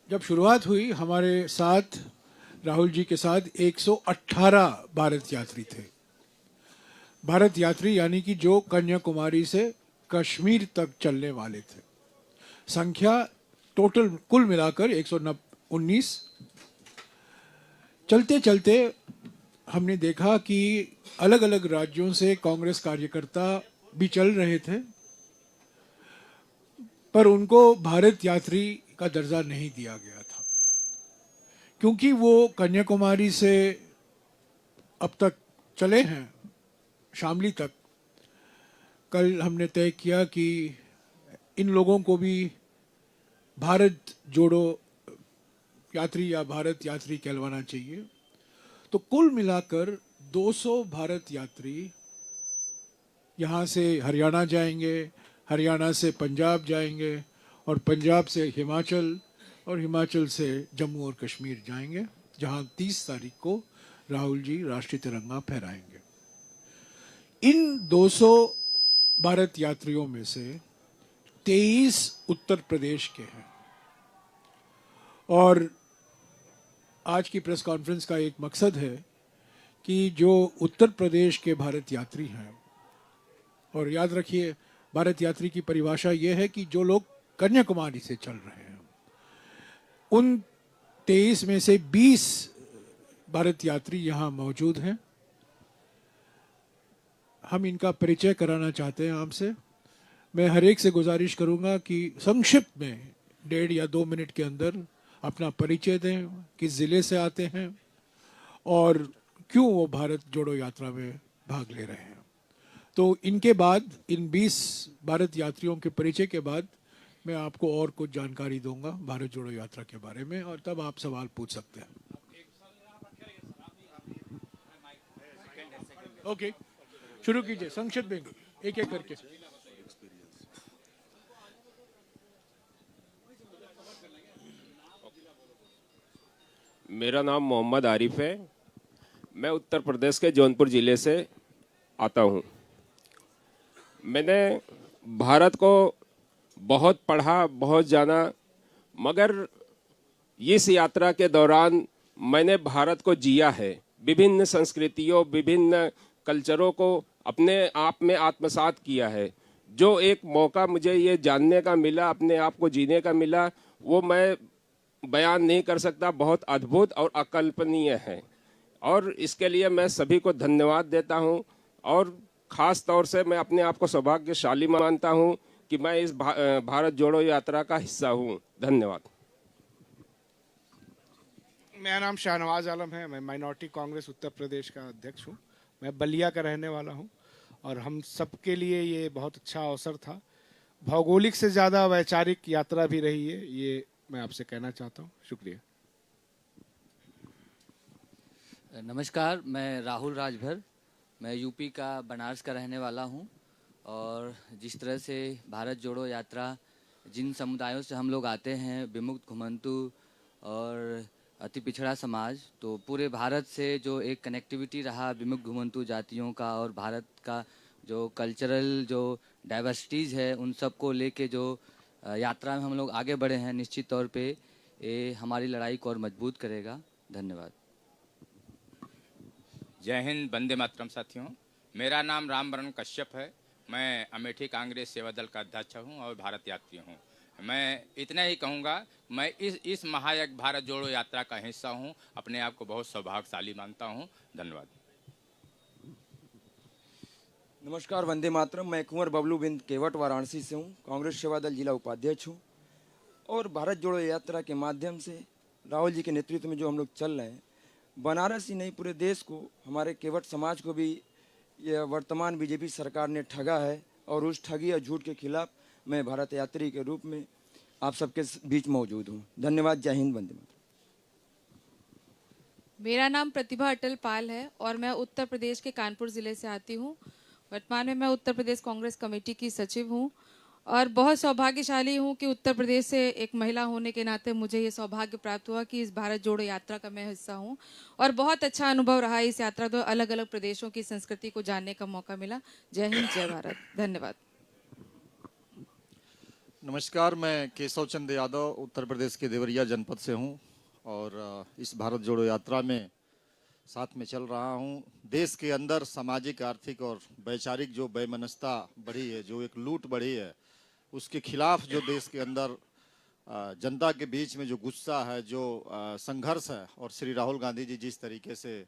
जब शुरुआत हुई हमारे साथ राहुल जी के साथ 118 भारत यात्री थे। भारत यात्री यानी कि जो कन्याकुमारी से कश्मीर तक चलने वाले थे। संख्या टोटल कुल मिलाकर 119। चलते चलते हमने देखा कि अलग अलग राज्यों से कांग्रेस कार्यकर्ता भी चल रहे थे, पर उनको भारत यात्री का दर्जा नहीं दिया गया था, क्योंकि वो कन्याकुमारी से अब तक चले हैं शामली तक। कल हमने तय किया कि इन लोगों को भी भारत जोड़ो यात्री या भारत यात्री कहलवाना चाहिए। तो कुल मिलाकर 200 भारत यात्री यहाँ से हरियाणा जाएंगे, हरियाणा से पंजाब जाएंगे और पंजाब से हिमाचल और हिमाचल से जम्मू और कश्मीर जाएंगे, जहाँ 30 तारीख को राहुल जी राष्ट्रीय तिरंगा फहराएंगे। इन 200 भारत यात्रियों में से 23 उत्तर प्रदेश के हैं। और आज की प्रेस कॉन्फ्रेंस का एक मकसद है कि जो उत्तर प्रदेश के भारत यात्री हैं, और याद रखिए भारत यात्री की परिभाषा ये है कि जो लोग कन्याकुमारी से चल रहे हैं, उन 23 में से 20 भारत यात्री यहाँ मौजूद हैं। हम इनका परिचय कराना चाहते हैं आपसे। मैं हर एक से गुजारिश करूंगा कि संक्षिप्त में 1.5 या 2 मिनट के अंदर अपना परिचय दें, किस ज़िले से आते हैं और क्यों वो भारत जोड़ो यात्रा में भाग ले रहे हैं। तो इनके बाद, इन 20 भारत यात्रियों के परिचय के बाद मैं आपको और कुछ जानकारी दूंगा भारत जोड़ो यात्रा के बारे में, और तब आप सवाल पूछ सकते हैं। ओके, शुरू कीजिए संक्षिप्त में, एक एक करके। मेरा नाम मोहम्मद आरिफ है। मैं उत्तर प्रदेश के जौनपुर ज़िले से आता हूँ। मैंने भारत को बहुत पढ़ा, बहुत जाना, मगर इस यात्रा के दौरान मैंने भारत को जिया है। विभिन्न संस्कृतियों, विभिन्न कल्चरों को अपने आप में आत्मसात किया है। जो एक मौका मुझे ये जानने का मिला, अपने आप को जीने का मिला, वो मैं बयान नहीं कर सकता। बहुत अद्भुत और अकल्पनीय है, और इसके लिए मैं सभी को धन्यवाद देता हूं। और ख़ास तौर से मैं अपने आप को सौभाग्यशाली मानता हूं कि मैं इस भारत जोड़ो यात्रा का हिस्सा हूं। धन्यवाद। मेरा नाम शाहनवाज आलम है। मैं माइनॉरिटी कांग्रेस उत्तर प्रदेश का अध्यक्ष हूँ। मैं बलिया का रहने वाला हूँ, और हम सबके लिए ये बहुत अच्छा अवसर था। भौगोलिक से ज़्यादा वैचारिक यात्रा भी रही है, ये मैं आपसे कहना चाहता हूँ। शुक्रिया। नमस्कार, मैं राहुल राजभर। मैं यूपी का बनारस का रहने वाला हूँ। और जिस तरह से भारत जोड़ो यात्रा, जिन समुदायों से हम लोग आते हैं, विमुक्त, घुमंतु और अति पिछड़ा समाज, तो पूरे भारत से जो एक कनेक्टिविटी रहा विमुक्त घुमंतु जातियों का, और भारत का जो कल्चरल जो डाइवर्सिटीज़ है, उन सब को लेके जो यात्रा में हम लोग आगे बढ़े हैं, निश्चित तौर पे ये हमारी लड़ाई को और मजबूत करेगा। धन्यवाद। जय हिंद, वंदे मातरम साथियों। मेरा नाम रामवरण कश्यप है। मैं अमेठी कांग्रेस सेवा दल का अध्यक्ष हूं और भारत यात्री हूं। मैं इतना ही कहूंगा, मैं इस महायज्ञ भारत जोड़ो यात्रा का हिस्सा हूं। अपने आप को बहुत सौभाग्यशाली मानता हूं। धन्यवाद। नमस्कार, वंदे मातरम। मैं कुंवर बबलू बिंद केवट वाराणसी से हूँ। कांग्रेस सेवा दल जिला उपाध्यक्ष हूँ, और भारत जोड़ो यात्रा के माध्यम से राहुल जी के नेतृत्व में जो हम लोग चल रहे हैं, बनारस ही नहीं पूरे देश को, हमारे केवट समाज को भी यह वर्तमान बीजेपी सरकार ने ठगा है, और उस ठगी और झूठ के खिलाफ मैं भारत यात्री के रूप में आप सबके बीच मौजूद हूँ। धन्यवाद। जय हिंद, वंदे मातरम। मेरा नाम प्रतिभा अटल पाल है, और मैं उत्तर प्रदेश के कानपुर ज़िले से आती हूँ। वर्तमान में मैं उत्तर प्रदेश कांग्रेस कमेटी की सचिव हूँ, और बहुत सौभाग्यशाली हूँ कि उत्तर प्रदेश से एक महिला होने के नाते मुझे ये सौभाग्य प्राप्त हुआ कि इस भारत जोड़ो यात्रा का मैं हिस्सा हूँ। और बहुत अच्छा अनुभव रहा इस यात्रा, तो अलग अलग प्रदेशों की संस्कृति को जानने का मौका मिला। जय हिंद, जय भारत। धन्यवाद। नमस्कार, मैं केशव चंद्र यादव उत्तर प्रदेश के देवरिया जनपद से हूं और इस भारत जोड़ो यात्रा में साथ में चल रहा हूं। देश के अंदर सामाजिक, आर्थिक और वैचारिक जो वैमनस्यता बढ़ी है, जो एक लूट बढ़ी है, उसके खिलाफ जो देश के अंदर जनता के बीच में जो गुस्सा है, जो संघर्ष है, और श्री राहुल गांधी जी जिस तरीके से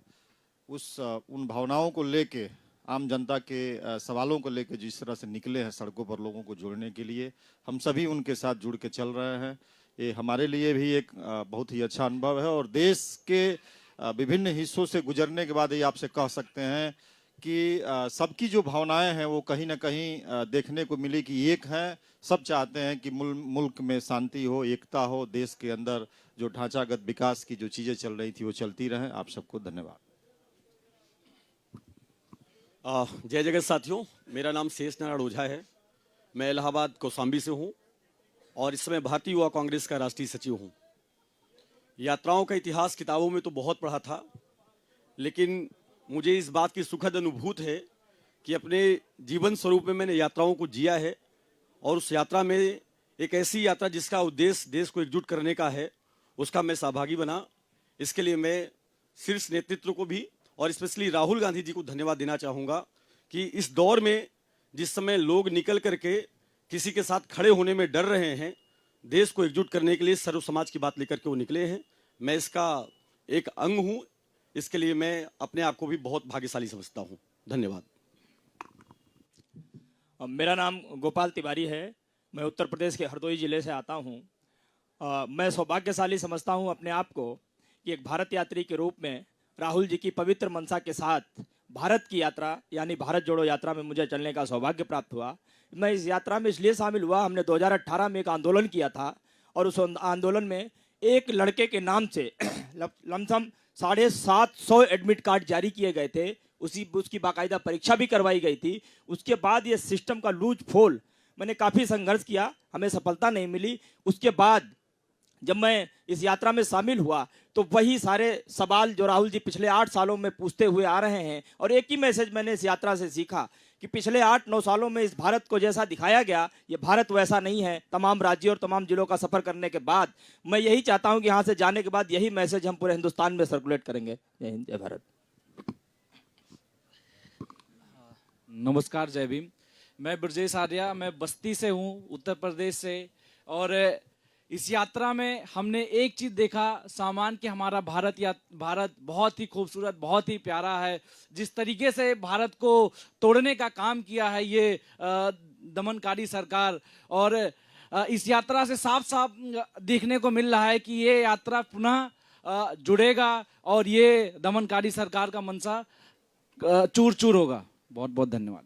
उन भावनाओं को लेके, आम जनता के सवालों को लेकर जिस तरह से निकले हैं सड़कों पर लोगों को जोड़ने के लिए, हम सभी उनके साथ जुड़ के चल रहे हैं। ये हमारे लिए भी एक बहुत ही अच्छा अनुभव है और देश के विभिन्न हिस्सों से गुजरने के बाद ये आपसे कह सकते हैं कि सबकी जो भावनाएं हैं वो कहीं ना कहीं देखने को मिली कि एक हैं। सब चाहते हैं कि मुल्क में शांति हो, एकता हो, देश के अंदर जो ढांचागत विकास की जो चीज़ें चल रही थी वो चलती रहें। आप सबको धन्यवाद। जय जगत साथियों, मेरा नाम शेष नारायण ओझा है। मैं इलाहाबाद कौशाम्बी से हूं और इस समय भारतीय युवा कांग्रेस का राष्ट्रीय सचिव हूं। यात्राओं का इतिहास किताबों में तो बहुत पढ़ा था, लेकिन मुझे इस बात की सुखद अनुभूति है कि अपने जीवन स्वरूप में मैंने यात्राओं को जिया है और उस यात्रा में एक ऐसी यात्रा जिसका उद्देश्य देश को एकजुट करने का है, उसका मैं सहभागी बना। इसके लिए मैं शीर्ष नेतृत्व को भी और स्पेशली राहुल गांधी जी को धन्यवाद देना चाहूँगा कि इस दौर में जिस समय लोग निकल करके किसी के साथ खड़े होने में डर रहे हैं, देश को एकजुट करने के लिए सर्व समाज की बात लेकर के वो निकले हैं। मैं इसका एक अंग हूँ, इसके लिए मैं अपने आप को भी बहुत भाग्यशाली समझता हूँ। धन्यवाद। मेरा नाम गोपाल तिवारी है। मैं उत्तर प्रदेश के हरदोई जिले से आता हूँ। मैं सौभाग्यशाली समझता हूँ अपने आप को कि एक भारत यात्री के रूप में राहुल जी की पवित्र मनसा के साथ भारत की यात्रा यानी भारत जोड़ो यात्रा में मुझे चलने का सौभाग्य प्राप्त हुआ। मैं इस यात्रा में इसलिए शामिल हुआ, हमने 2018 में एक आंदोलन किया था और उस आंदोलन में एक लड़के के नाम से लमसम 750 एडमिट कार्ड जारी किए गए थे। उसकी बाकायदा परीक्षा भी करवाई गई थी। उसके बाद ये सिस्टम का लूज फोल, मैंने काफ़ी संघर्ष किया, हमें सफलता नहीं मिली। उसके बाद जब मैं इस यात्रा में शामिल हुआ तो वही सारे सवाल जो राहुल जी पिछले 8 सालों में पूछते हुए आ रहे हैं, और एक ही मैसेज मैंने इस यात्रा से सीखा कि पिछले 8-9 सालों में इस भारत को जैसा दिखाया गया, ये भारत वैसा नहीं है। तमाम राज्यों और तमाम जिलों का सफर करने के बाद मैं यही चाहता हूं कि यहाँ से जाने के बाद यही मैसेज हम पूरे हिंदुस्तान में सर्कुलेट करेंगे। जय हिंद, जय भारत। नमस्कार, जय भीम। मैं ब्रजेश आर्या, मैं बस्ती से हूँ, उत्तर प्रदेश से। और इस यात्रा में हमने एक चीज़ देखा, सामान कि हमारा भारत बहुत ही खूबसूरत, बहुत ही प्यारा है। जिस तरीके से भारत को तोड़ने का काम किया है ये दमनकारी सरकार, और इस यात्रा से साफ साफ देखने को मिल रहा है कि ये यात्रा पुनः जुड़ेगा और ये दमनकारी सरकार का मनसा चूर चूर होगा। बहुत बहुत धन्यवाद।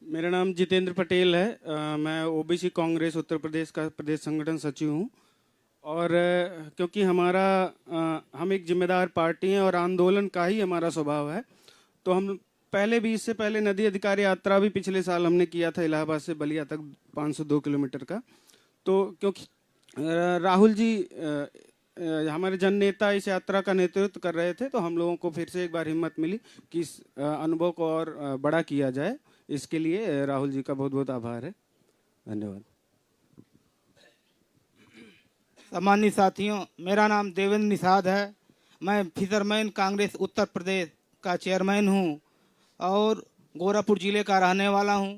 मेरा नाम जितेंद्र पटेल है। मैं ओबीसी कांग्रेस उत्तर प्रदेश का प्रदेश संगठन सचिव हूँ। और क्योंकि हम एक जिम्मेदार पार्टी हैं और आंदोलन का ही हमारा स्वभाव है, तो हम पहले भी, इससे पहले नदी अधिकार यात्रा भी पिछले साल हमने किया था इलाहाबाद से बलिया तक 502 किलोमीटर का। तो क्योंकि राहुल जी हमारे जन नेता इस यात्रा का नेतृत्व कर रहे थे, तो हम लोगों को फिर से एक बार हिम्मत मिली कि इस अनुभव को और बड़ा किया जाए। इसके लिए राहुल जी का बहुत बहुत आभार है। धन्यवाद। सम्मानित साथियों, मेरा नाम देवेंद्र निषाद है। मैं फिशरमैन कांग्रेस उत्तर प्रदेश का चेयरमैन हूं और गोरखपुर जिले का रहने वाला हूं।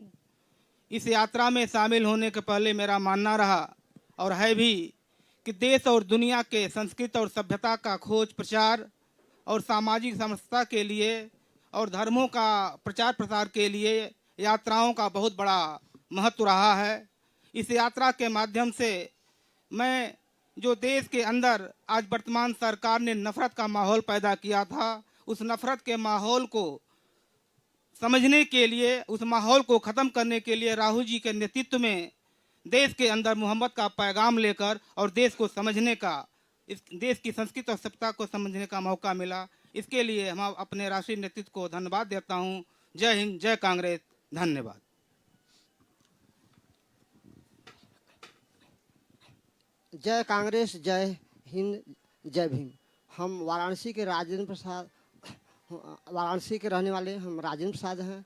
इस यात्रा में शामिल होने के पहले मेरा मानना रहा और है भी कि देश और दुनिया के संस्कृति और सभ्यता का खोज प्रचार और सामाजिक समरसता के लिए और धर्मों का प्रचार प्रसार के लिए यात्राओं का बहुत बड़ा महत्व रहा है। इस यात्रा के माध्यम से मैं जो देश के अंदर आज वर्तमान सरकार ने नफरत का माहौल पैदा किया था, उस नफरत के माहौल को समझने के लिए, उस माहौल को ख़त्म करने के लिए राहुल जी के नेतृत्व में देश के अंदर मोहब्बत का पैगाम लेकर और देश को समझने का, इस देश की संस्कृति और सभ्यता को समझने का मौका मिला। इसके लिए हम अपने राष्ट्रीय नेतृत्व को धन्यवाद देता हूं। जय हिंद, जय कांग्रेस। धन्यवाद। जय कांग्रेस, जय हिंद, जय भीम। हम वाराणसी के रहने वाले हम राजेंद्र प्रसाद हैं।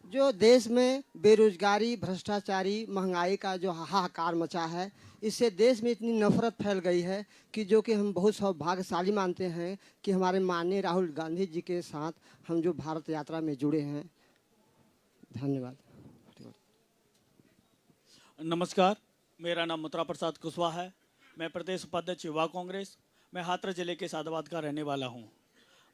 जो देश में बेरोजगारी, भ्रष्टाचारी, महंगाई का जो हाहाकार मचा है, इससे देश में इतनी नफरत फैल गई है कि जो कि हम बहुत सौभाग्यशाली मानते हैं कि हमारे माननीय राहुल गांधी जी के साथ हम जो भारत यात्रा में जुड़े हैं। धन्यवाद। नमस्कार, मेरा नाम मथुरा प्रसाद कुशवाहा है। मैं प्रदेश उपाध्यक्ष युवा कांग्रेस, मैं हाथरस जिले के सादाबाद का रहने वाला हूं।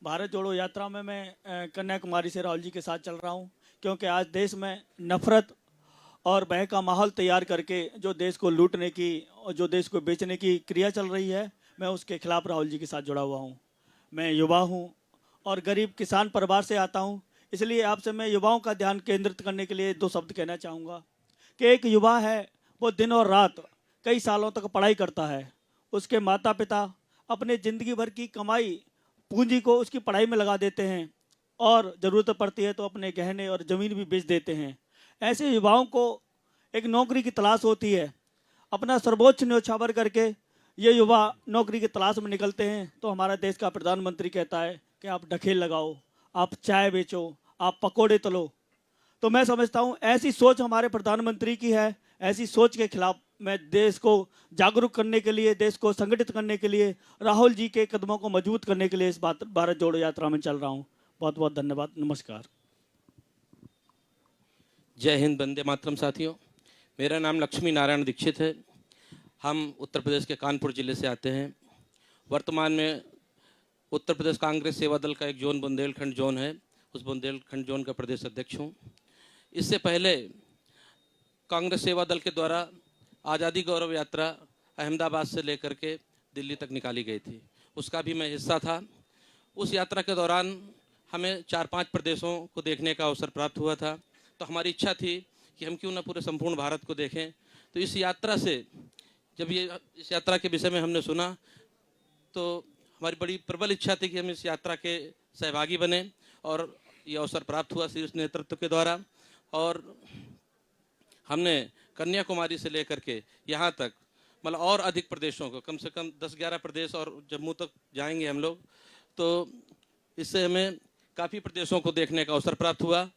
भारत जोड़ो यात्रा में मैं कन्याकुमारी से राहुल जी के साथ चल रहा हूं, क्योंकि आज देश में नफरत और भय का माहौल तैयार करके जो देश को लूटने की और जो देश को बेचने की क्रिया चल रही है, मैं उसके खिलाफ राहुल जी के साथ जुड़ा हुआ हूँ। मैं युवा हूँ और गरीब किसान परिवार से आता हूँ, इसलिए आपसे मैं युवाओं का ध्यान केंद्रित करने के लिए 2 शब्द कहना चाहूँगा कि एक युवा है, वो दिन और रात कई सालों तक पढ़ाई करता है। उसके माता पिता अपने ज़िंदगी भर की कमाई पूंजी को उसकी पढ़ाई में लगा देते हैं और ज़रूरत पड़ती है तो अपने गहने और ज़मीन भी बेच देते हैं। ऐसे युवाओं को एक नौकरी की तलाश होती है। अपना सर्वोच्च न्योछावर करके ये युवा नौकरी की तलाश में निकलते हैं तो हमारा देश का प्रधानमंत्री कहता है कि आप ढकेल लगाओ, आप चाय बेचो, आप पकोड़े तलो। तो मैं समझता हूँ ऐसी सोच हमारे प्रधानमंत्री की है। ऐसी सोच के खिलाफ मैं देश को जागरूक करने के लिए, देश को संगठित करने के लिए, राहुल जी के कदमों को मजबूत करने के लिए इस भारत जोड़ो यात्रा में चल रहा हूँ। बहुत बहुत धन्यवाद। नमस्कार। जय हिंद, वंदे मातरम। साथियों, मेरा नाम लक्ष्मी नारायण दीक्षित है। हम उत्तर प्रदेश के कानपुर ज़िले से आते हैं। वर्तमान में उत्तर प्रदेश कांग्रेस सेवा दल का एक जोन बुंदेलखंड जोन है, उस बुंदेलखंड जोन का प्रदेश अध्यक्ष हूँ। इससे पहले कांग्रेस सेवा दल के द्वारा आज़ादी गौरव यात्रा अहमदाबाद से लेकर के दिल्ली तक निकाली गई थी, उसका भी मैं हिस्सा था। उस यात्रा के दौरान हमें 4-5 प्रदेशों को देखने का अवसर प्राप्त हुआ था, तो हमारी इच्छा थी कि हम क्यों ना पूरे संपूर्ण भारत को देखें। तो इस यात्रा से जब इस यात्रा के विषय में हमने सुना तो हमारी बड़ी प्रबल इच्छा थी कि हम इस यात्रा के सहभागी बने और ये अवसर प्राप्त हुआ शीर्ष नेतृत्व के द्वारा। और हमने कन्याकुमारी से लेकर के यहाँ तक मतलब और अधिक प्रदेशों को, कम से कम 10-11 प्रदेश और जम्मू तक जाएंगे हम लोग। तो इससे हमें काफ़ी प्रदेशों को देखने का अवसर प्राप्त हुआ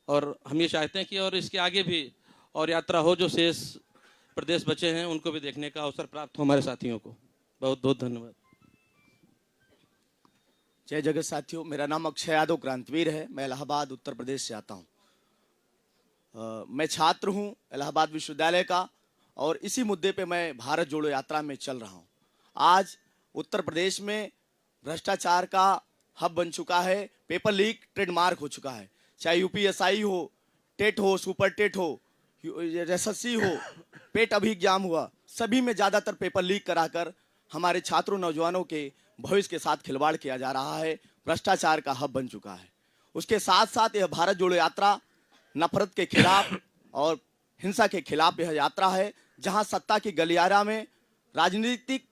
और हम ये चाहते हैं कि और इसके आगे भी और यात्रा हो, जो शेष प्रदेश बचे हैं उनको भी देखने का अवसर प्राप्त हो हमारे साथियों को। बहुत बहुत धन्यवाद। जय जगत साथियों, मेरा नाम अक्षय यादव क्रांतिवीर है। मैं इलाहाबाद उत्तर प्रदेश से आता हूँ। मैं छात्र हूँ इलाहाबाद विश्वविद्यालय का और इसी मुद्दे पे मैं भारत जोड़ो यात्रा में चल रहा हूँ। आज उत्तर प्रदेश में भ्रष्टाचार का हब बन चुका है। पेपर लीक ट्रेडमार्क हो चुका है। चाहे यूपीएसआई हो, टेट हो, सुपर टेट हो, एसएससी हो, पेट अभी एग्जाम हुआ, सभी में ज़्यादातर पेपर लीक कराकर हमारे छात्रों नौजवानों के भविष्य के साथ खिलवाड़ किया जा रहा है। भ्रष्टाचार का हब बन चुका है। उसके साथ साथ यह भारत जोड़ो यात्रा नफरत के खिलाफ और हिंसा के खिलाफ यह यात्रा है, जहां सत्ता की गलियारा में राजनीतिक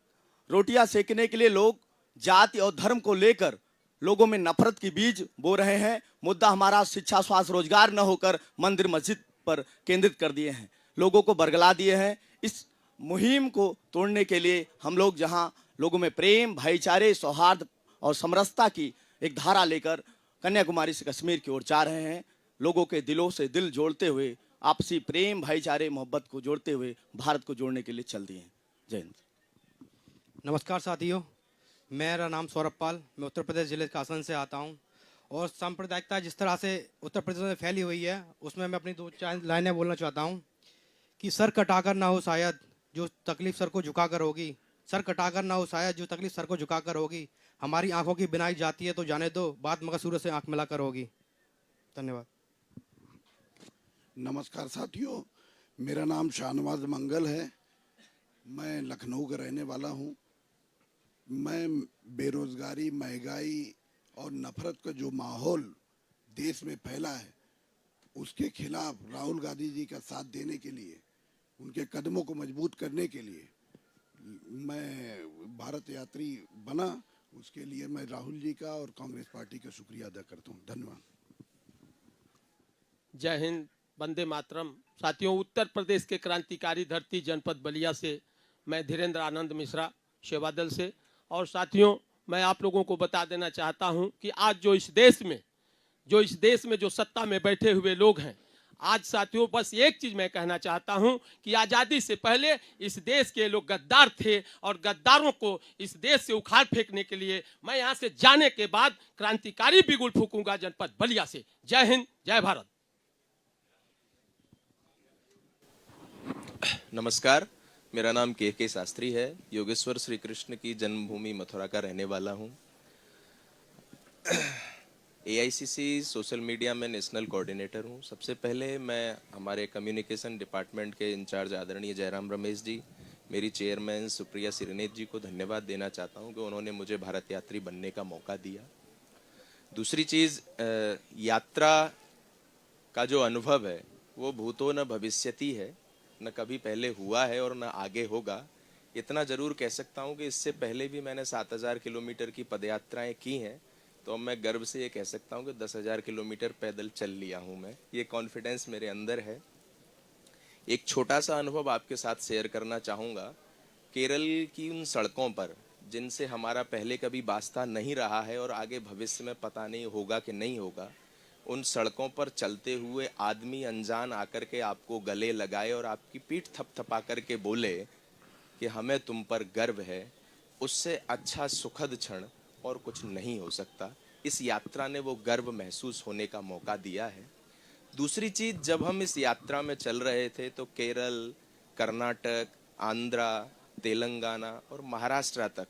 रोटियां सेकने के लिए लोग जाति और धर्म को लेकर लोगों में नफरत की बीज बो रहे हैं। मुद्दा हमारा शिक्षा, स्वास्थ्य, रोजगार न होकर मंदिर मस्जिद पर केंद्रित कर दिए हैं, लोगों को बरगला दिए हैं। इस मुहिम को तोड़ने के लिए हम लोग जहां लोगों में प्रेम, भाईचारे, सौहार्द और समरसता की एक धारा लेकर कन्याकुमारी से कश्मीर की ओर जा रहे हैं, लोगों के दिलों से दिल जोड़ते हुए, आपसी प्रेम, भाईचारे, मोहब्बत को जोड़ते हुए भारत को जोड़ने के लिए चल दिए हैं। जय हिंद। नमस्कार साथियों, मेरा नाम सौरभ पाल, मैं उत्तर प्रदेश जिले के आसन से आता हूं। और सांप्रदायिकता जिस तरह से उत्तर प्रदेश में फैली हुई है, उसमें मैं अपनी 2-4 लाइनें बोलना चाहता हूं कि सर कटाकर ना हो शायद जो तकलीफ सर को झुकाकर होगी, सर कटाकर ना हो शायद जो तकलीफ सर को झुकाकर होगी, हमारी आंखों की बिनाई जाती है तो जाने दो, बात मगर सूरज से आंख मिलाकर होगी। धन्यवाद। नमस्कार साथियों, मेरा नाम शाहनवाज मंगल है। मैं लखनऊ का रहने वाला हूँ। मैं बेरोजगारी, महंगाई और नफरत का जो माहौल देश में फैला है, उसके खिलाफ राहुल गांधी जी का साथ देने के लिए, उनके कदमों को मजबूत करने के लिए मैं भारत यात्री बना। उसके लिए मैं राहुल जी का और कांग्रेस पार्टी का शुक्रिया अदा करता हूँ। धन्यवाद। जय हिंद, वंदे मातरम। साथियों, उत्तर प्रदेश के क्रांतिकारी धरती जनपद बलिया से मैं धीरेन्द्र आनंद मिश्रा, सेवा दल से। और साथियों, मैं आप लोगों को बता देना चाहता हूं कि आज जो इस देश में जो इस देश में जो सत्ता में बैठे हुए लोग हैं, आज साथियों बस एक चीज मैं कहना चाहता हूं कि आजादी से पहले इस देश के लोग गद्दार थे और गद्दारों को इस देश से उखाड़ फेंकने के लिए मैं यहां से जाने के बाद क्रांतिकारी बिगुल फूकूंगा जनपद बलिया से। जय हिंद, जय भारत। नमस्कार, मेरा नाम के शास्त्री है। योगेश्वर श्री कृष्ण की जन्मभूमि मथुरा का रहने वाला हूं। AICC सोशल मीडिया में नेशनल कोऑर्डिनेटर हूं। सबसे पहले मैं हमारे कम्युनिकेशन डिपार्टमेंट के इंचार्ज आदरणीय जयराम रमेश जी, मेरी चेयरमैन सुप्रिया सिरनेत जी को धन्यवाद देना चाहता हूं कि उन्होंने मुझे भारत यात्री बनने का मौका दिया। दूसरी चीज़, यात्रा का जो अनुभव है वो भूतो न भविष्यति है, न कभी पहले हुआ है और न आगे होगा। इतना ज़रूर कह सकता हूँ कि इससे पहले भी मैंने 7000 किलोमीटर की पदयात्राएं की हैं, तो अब मैं गर्व से ये कह सकता हूँ कि 10,000 किलोमीटर पैदल चल लिया हूँ मैं। ये कॉन्फिडेंस मेरे अंदर है। एक छोटा सा अनुभव आपके साथ शेयर करना चाहूँगा। केरल की उन सड़कों पर जिनसे हमारा पहले कभी वास्ता नहीं रहा है और आगे भविष्य में पता नहीं होगा कि नहीं होगा, उन सड़कों पर चलते हुए आदमी अनजान आकर के आपको गले लगाए और आपकी पीठ थपथपा कर के बोले कि हमें तुम पर गर्व है, उससे अच्छा सुखद क्षण और कुछ नहीं हो सकता। इस यात्रा ने वो गर्व महसूस होने का मौका दिया है। दूसरी चीज, जब हम इस यात्रा में चल रहे थे तो केरल, कर्नाटक, आंध्रा, तेलंगाना और महाराष्ट्र तक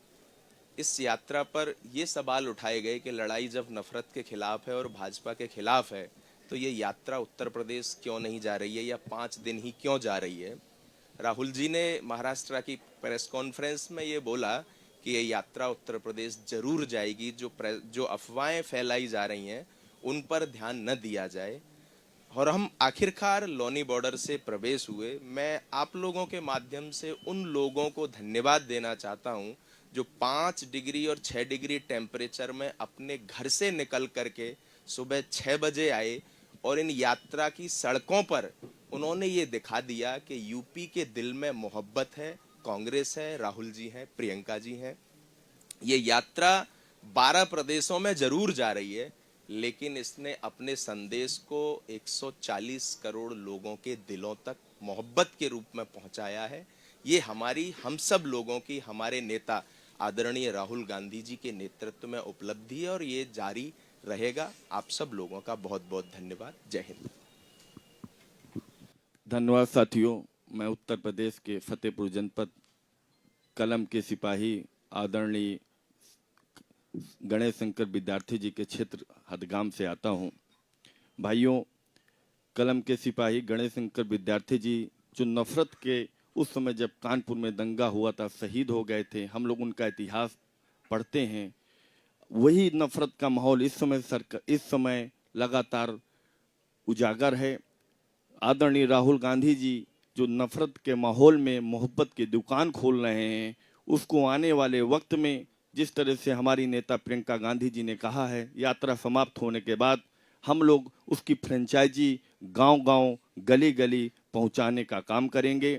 इस यात्रा पर ये सवाल उठाए गए कि लड़ाई जब नफरत के खिलाफ है और भाजपा के खिलाफ है तो ये यात्रा उत्तर प्रदेश क्यों नहीं जा रही है या 5 दिन ही क्यों जा रही है। राहुल जी ने महाराष्ट्र की प्रेस कॉन्फ्रेंस में ये बोला कि ये यात्रा उत्तर प्रदेश जरूर जाएगी, जो अफवाहें फैलाई जा रही हैं उन पर ध्यान न दिया जाए। और हम आखिरकार लोनी बॉर्डर से प्रवेश हुए। मैं आप लोगों के माध्यम से उन लोगों को धन्यवाद देना चाहता हूं जो 5 डिग्री और 6 डिग्री टेम्परेचर में अपने घर से निकल करके सुबह 6 बजे आए और इन यात्रा की सड़कों पर उन्होंने ये दिखा दिया कि यूपी के दिल में मोहब्बत है, कांग्रेस है, राहुल जी हैं, प्रियंका जी हैं। ये यात्रा 12 प्रदेशों में जरूर जा रही है, लेकिन इसने अपने संदेश को 140 करोड़ लोगों के दिलों तक मोहब्बत के रूप में पहुंचाया है। ये हम सब लोगों की, हमारे नेता आदरणीय राहुल गांधी जी के नेतृत्व में उपलब्धि है और ये जारी रहेगा। आप सब लोगों का बहुत बहुत धन्यवाद। जय हिंद। धन्यवाद साथियों। मैं उत्तर प्रदेश के फतेहपुर जनपद कलम के सिपाही आदरणीय गणेश शंकर विद्यार्थी जी के क्षेत्र हदगाम से आता हूं। भाइयों, कलम के सिपाही गणेश शंकर विद्यार्थी जी जो नफरत के उस समय जब कानपुर में दंगा हुआ था शहीद हो गए थे, हम लोग उनका इतिहास पढ़ते हैं। वही नफरत का माहौल इस समय लगातार उजागर है। आदरणीय राहुल गांधी जी जो नफरत के माहौल में मोहब्बत की दुकान खोल रहे हैं, उसको आने वाले वक्त में जिस तरह से हमारी नेता प्रियंका गांधी जी ने कहा है, यात्रा समाप्त होने के बाद हम लोग उसकी फ्रेंचाइजी गांव-गांव, गली-गली पहुंचाने का काम करेंगे।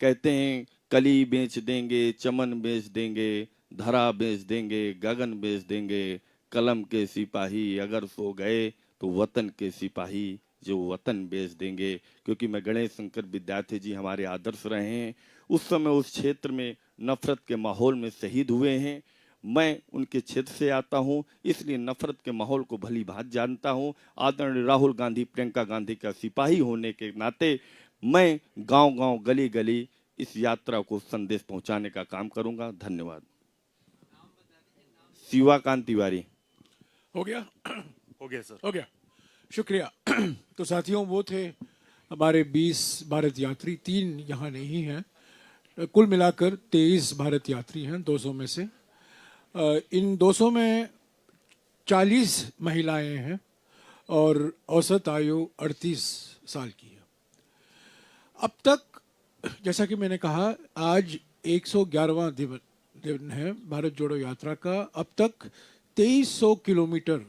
कहते हैं कली बेच देंगे, चमन बेच देंगे, धरा बेच देंगे, गगन बेच देंगे, कलम के सिपाही अगर सो गए तो वतन के सिपाही जो वतन बेच देंगे। क्योंकि मैं गणेश शंकर विद्यार्थी जी हमारे आदर्श रहे हैं। उस समय उस क्षेत्र में नफरत के माहौल में शहीद हुए हैं। मैं उनके क्षेत्र से आता हूं, इसलिए नफरत के माहौल को भली भांत जानता हूं। आदरणीय राहुल गांधी, प्रियंका गांधी का सिपाही होने के नाते मैं गांव-गांव, गली-गली इस यात्रा को संदेश पहुंचाने का काम करूंगा। धन्यवाद। शिवाकांत तिवारी। हो गया? हो गया सर। हो गया, शुक्रिया। तो साथियों, वो थे हमारे 20 भारत यात्री। 3 यहाँ नहीं हैं, कुल मिलाकर 23 भारत यात्री हैं 200 में से। इन 200 में 40 महिलाएं हैं और औसत आयु 38 साल की है। अब तक, जैसा कि मैंने कहा, आज 111वां दिन है भारत जोड़ो यात्रा का। अब तक 2300 किलोमीटर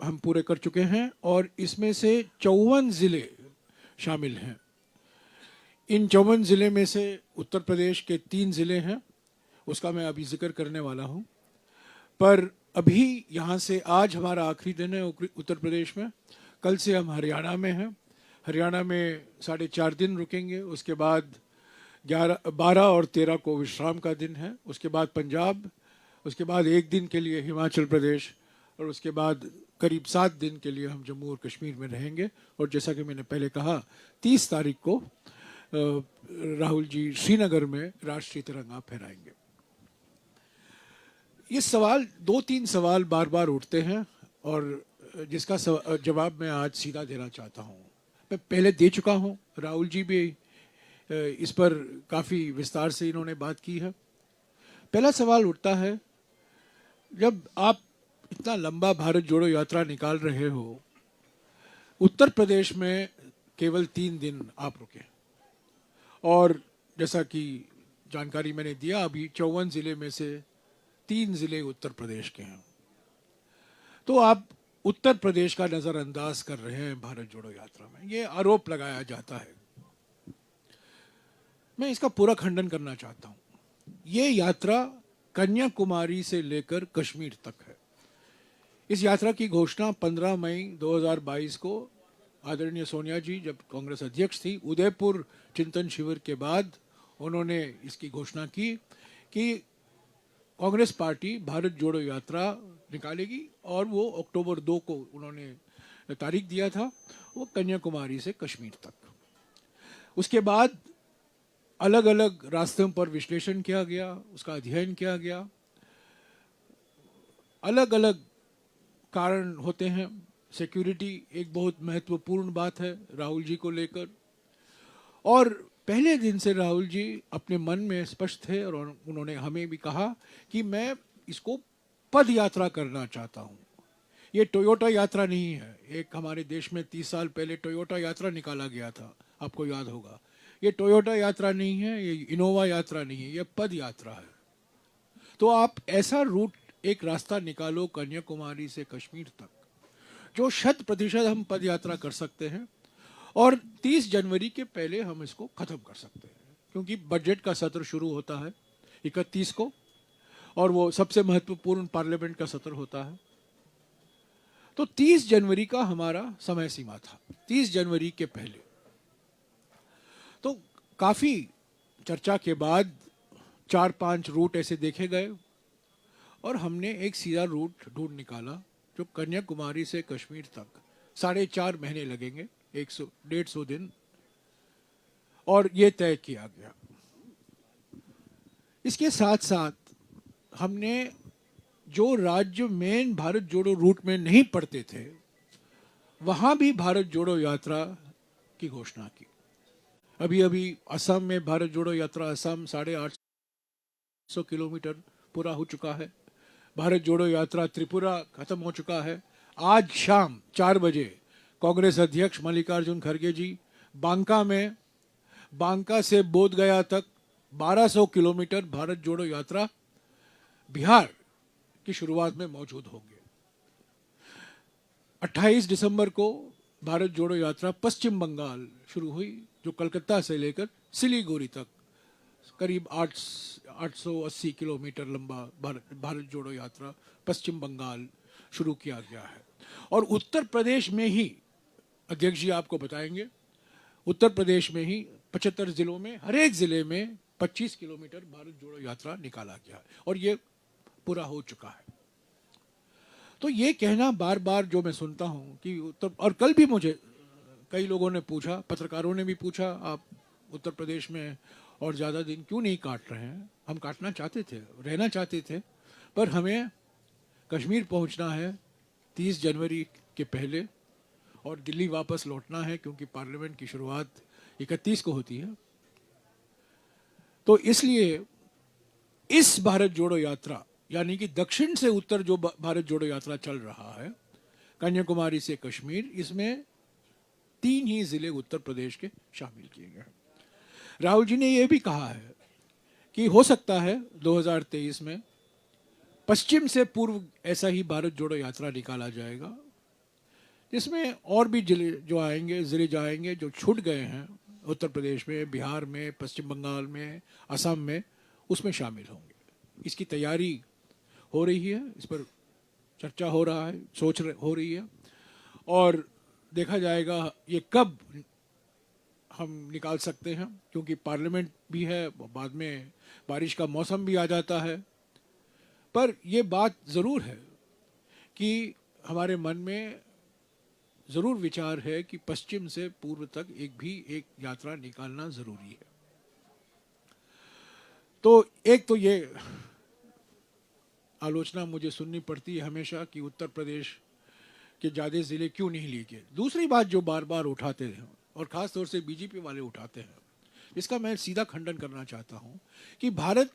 हम पूरे कर चुके हैं और इसमें से 54 जिले शामिल हैं। इन 54 जिले में से उत्तर प्रदेश के 3 जिले हैं, उसका मैं अभी जिक्र करने वाला हूं। पर अभी यहाँ से आज हमारा आखिरी दिन है उत्तर प्रदेश में। कल से हम हरियाणा में हैं। हरियाणा में 4.5 दिन रुकेंगे। उसके बाद 12 और 13 को विश्राम का दिन है। उसके बाद पंजाब, उसके बाद 1 दिन के लिए हिमाचल प्रदेश, और उसके बाद करीब 7 दिन के लिए हम जम्मू और कश्मीर में रहेंगे। और जैसा कि मैंने पहले कहा, 30 तारीख को राहुल जी श्रीनगर में राष्ट्रीय तिरंगा फहराएंगे। ये सवाल 2-3 सवाल बार बार उठते हैं और जिसका जवाब मैं आज सीधा देना चाहता हूँ। मैं पहले दे चुका हूँ, राहुल जी भी इस पर काफ़ी विस्तार से इन्होंने बात की है। पहला सवाल उठता है, जब आप इतना लंबा भारत जोड़ो यात्रा निकाल रहे हो, उत्तर प्रदेश में केवल 3 दिन आप रुके, और जैसा कि जानकारी मैंने दिया, अभी 54 जिले में से 3 जिले उत्तर प्रदेश के हैं। तो आप उत्तर प्रदेश का नजरअंदाज कर रहे हैं भारत जोड़ो यात्रा में, ये आरोप लगाया जाता है। मैं इसका पूरा खंडन करना चाहता हूं। ये यात्रा कन्याकुमारी से लेकर कश्मीर तक है। इस यात्रा की घोषणा 15 मई 2022 को आदरणीय सोनिया जी, जब कांग्रेस अध्यक्ष थी, उदयपुर चिंतन शिविर के बाद उन्होंने इसकी घोषणा की कि कांग्रेस पार्टी भारत जोड़ो यात्रा निकालेगी, और वो अक्टूबर 2 को उन्होंने तारीख दिया था, वो कन्याकुमारी से कश्मीर तक। उसके बाद अलग अलग रास्तों पर विश्लेषण किया गया, उसका अध्ययन किया गया। अलग अलग कारण होते हैं। सिक्योरिटी एक बहुत महत्वपूर्ण बात है राहुल जी को लेकर, और पहले दिन से राहुल जी अपने मन में स्पष्ट थे, और उन्होंने हमें भी कहा कि मैं इसको पद यात्रा करना चाहता हूँ। ये टोयोटा यात्रा नहीं है। एक हमारे देश में 30 साल पहले टोयोटा यात्रा निकाला गया था, आपको याद होगा। ये टोयोटा यात्रा नहीं है, ये इनोवा यात्रा नहीं है, ये पद यात्रा है। तो आप ऐसा रूट, एक रास्ता निकालो कन्याकुमारी से कश्मीर तक, जो 100% हम पद यात्रा कर सकते हैं, और 30 जनवरी के पहले हम इसको खत्म कर सकते हैं, क्योंकि बजट का सत्र शुरू होता है 31 को, और वो सबसे महत्वपूर्ण पार्लियामेंट का सत्र होता है। तो 30 जनवरी का हमारा समय सीमा था, 30 जनवरी के पहले। तो काफ़ी चर्चा के बाद 4-5 रूट ऐसे देखे गए, और हमने एक सीधा रूट ढूंढ निकाला जो कन्याकुमारी से कश्मीर तक 4.5 महीने लगेंगे, 150 दिन, और ये तय किया गया। इसके साथ साथ हमने जो राज्य मेन भारत जोड़ो रूट में नहीं पड़ते थे, वहां भी भारत जोड़ो यात्रा की घोषणा की। अभी अभी असम में भारत जोड़ो यात्रा, असम 850 किलोमीटर पूरा हो चुका है। भारत जोड़ो यात्रा त्रिपुरा खत्म हो चुका है। आज शाम 4 बजे कांग्रेस अध्यक्ष मल्लिकार्जुन खड़गे जी बांका में, बांका से बोधगया तक 1200 किलोमीटर भारत जोड़ो यात्रा बिहार की शुरुआत में मौजूद होंगे। 28 दिसंबर को भारत जोड़ो यात्रा पश्चिम बंगाल शुरू हुई, जो कलकत्ता से लेकर सिलीगुड़ी तक करीब 880 किलोमीटर लंबा भारत जोड़ो यात्रा पश्चिम बंगाल शुरू किया गया है। और उत्तर प्रदेश में ही, अध्यक्ष जी आपको बताएंगे, उत्तर प्रदेश में ही 75 जिलों में, हर एक जिले में 25 किलोमीटर भारत जोड़ो यात्रा निकाला गया है, और ये पूरा हो चुका है। तो ये कहना बार बार जो मैं सुनता हूँ कि और कल भी मुझे कई लोगों ने पूछा, पत्रकारों ने भी पूछा, आप उत्तर प्रदेश में और ज़्यादा दिन क्यों नहीं काट रहे हैं? हम काटना चाहते थे, रहना चाहते थे, पर हमें कश्मीर पहुंचना है 30 जनवरी के पहले, और दिल्ली वापस लौटना है, क्योंकि पार्लियामेंट की शुरुआत 31 को होती है। तो इसलिए इस भारत जोड़ो यात्रा, यानी कि दक्षिण से उत्तर जो भारत जोड़ो यात्रा चल रहा है, कन्याकुमारी से कश्मीर, इसमें 3 ही जिले उत्तर प्रदेश के शामिल किए गए हैं। राहुल जी ने यह भी कहा है कि हो सकता है 2023 में पश्चिम से पूर्व ऐसा ही भारत जोड़ो यात्रा निकाला जाएगा, जिसमें और भी जिले जाएंगे जो छूट गए हैं उत्तर प्रदेश में, बिहार में, पश्चिम बंगाल में, असम में, उसमें शामिल होंगे। इसकी तैयारी हो रही है, इस पर चर्चा हो रहा है, हो रही है, और देखा जाएगा ये कब हम निकाल सकते हैं, क्योंकि पार्लियामेंट भी है, बाद में बारिश का मौसम भी आ जाता है। पर ये बात ज़रूर है कि हमारे मन में ज़रूर विचार है कि पश्चिम से पूर्व तक एक यात्रा निकालना ज़रूरी है। तो एक तो ये आलोचना मुझे सुननी पड़ती है हमेशा कि उत्तर प्रदेश के ज़्यादा ज़िले क्यों नहीं लिए गए। दूसरी बात जो बार बार उठाते हैं और ख़ास तौर से बीजेपी वाले उठाते हैं, इसका मैं सीधा खंडन करना चाहता हूं कि भारत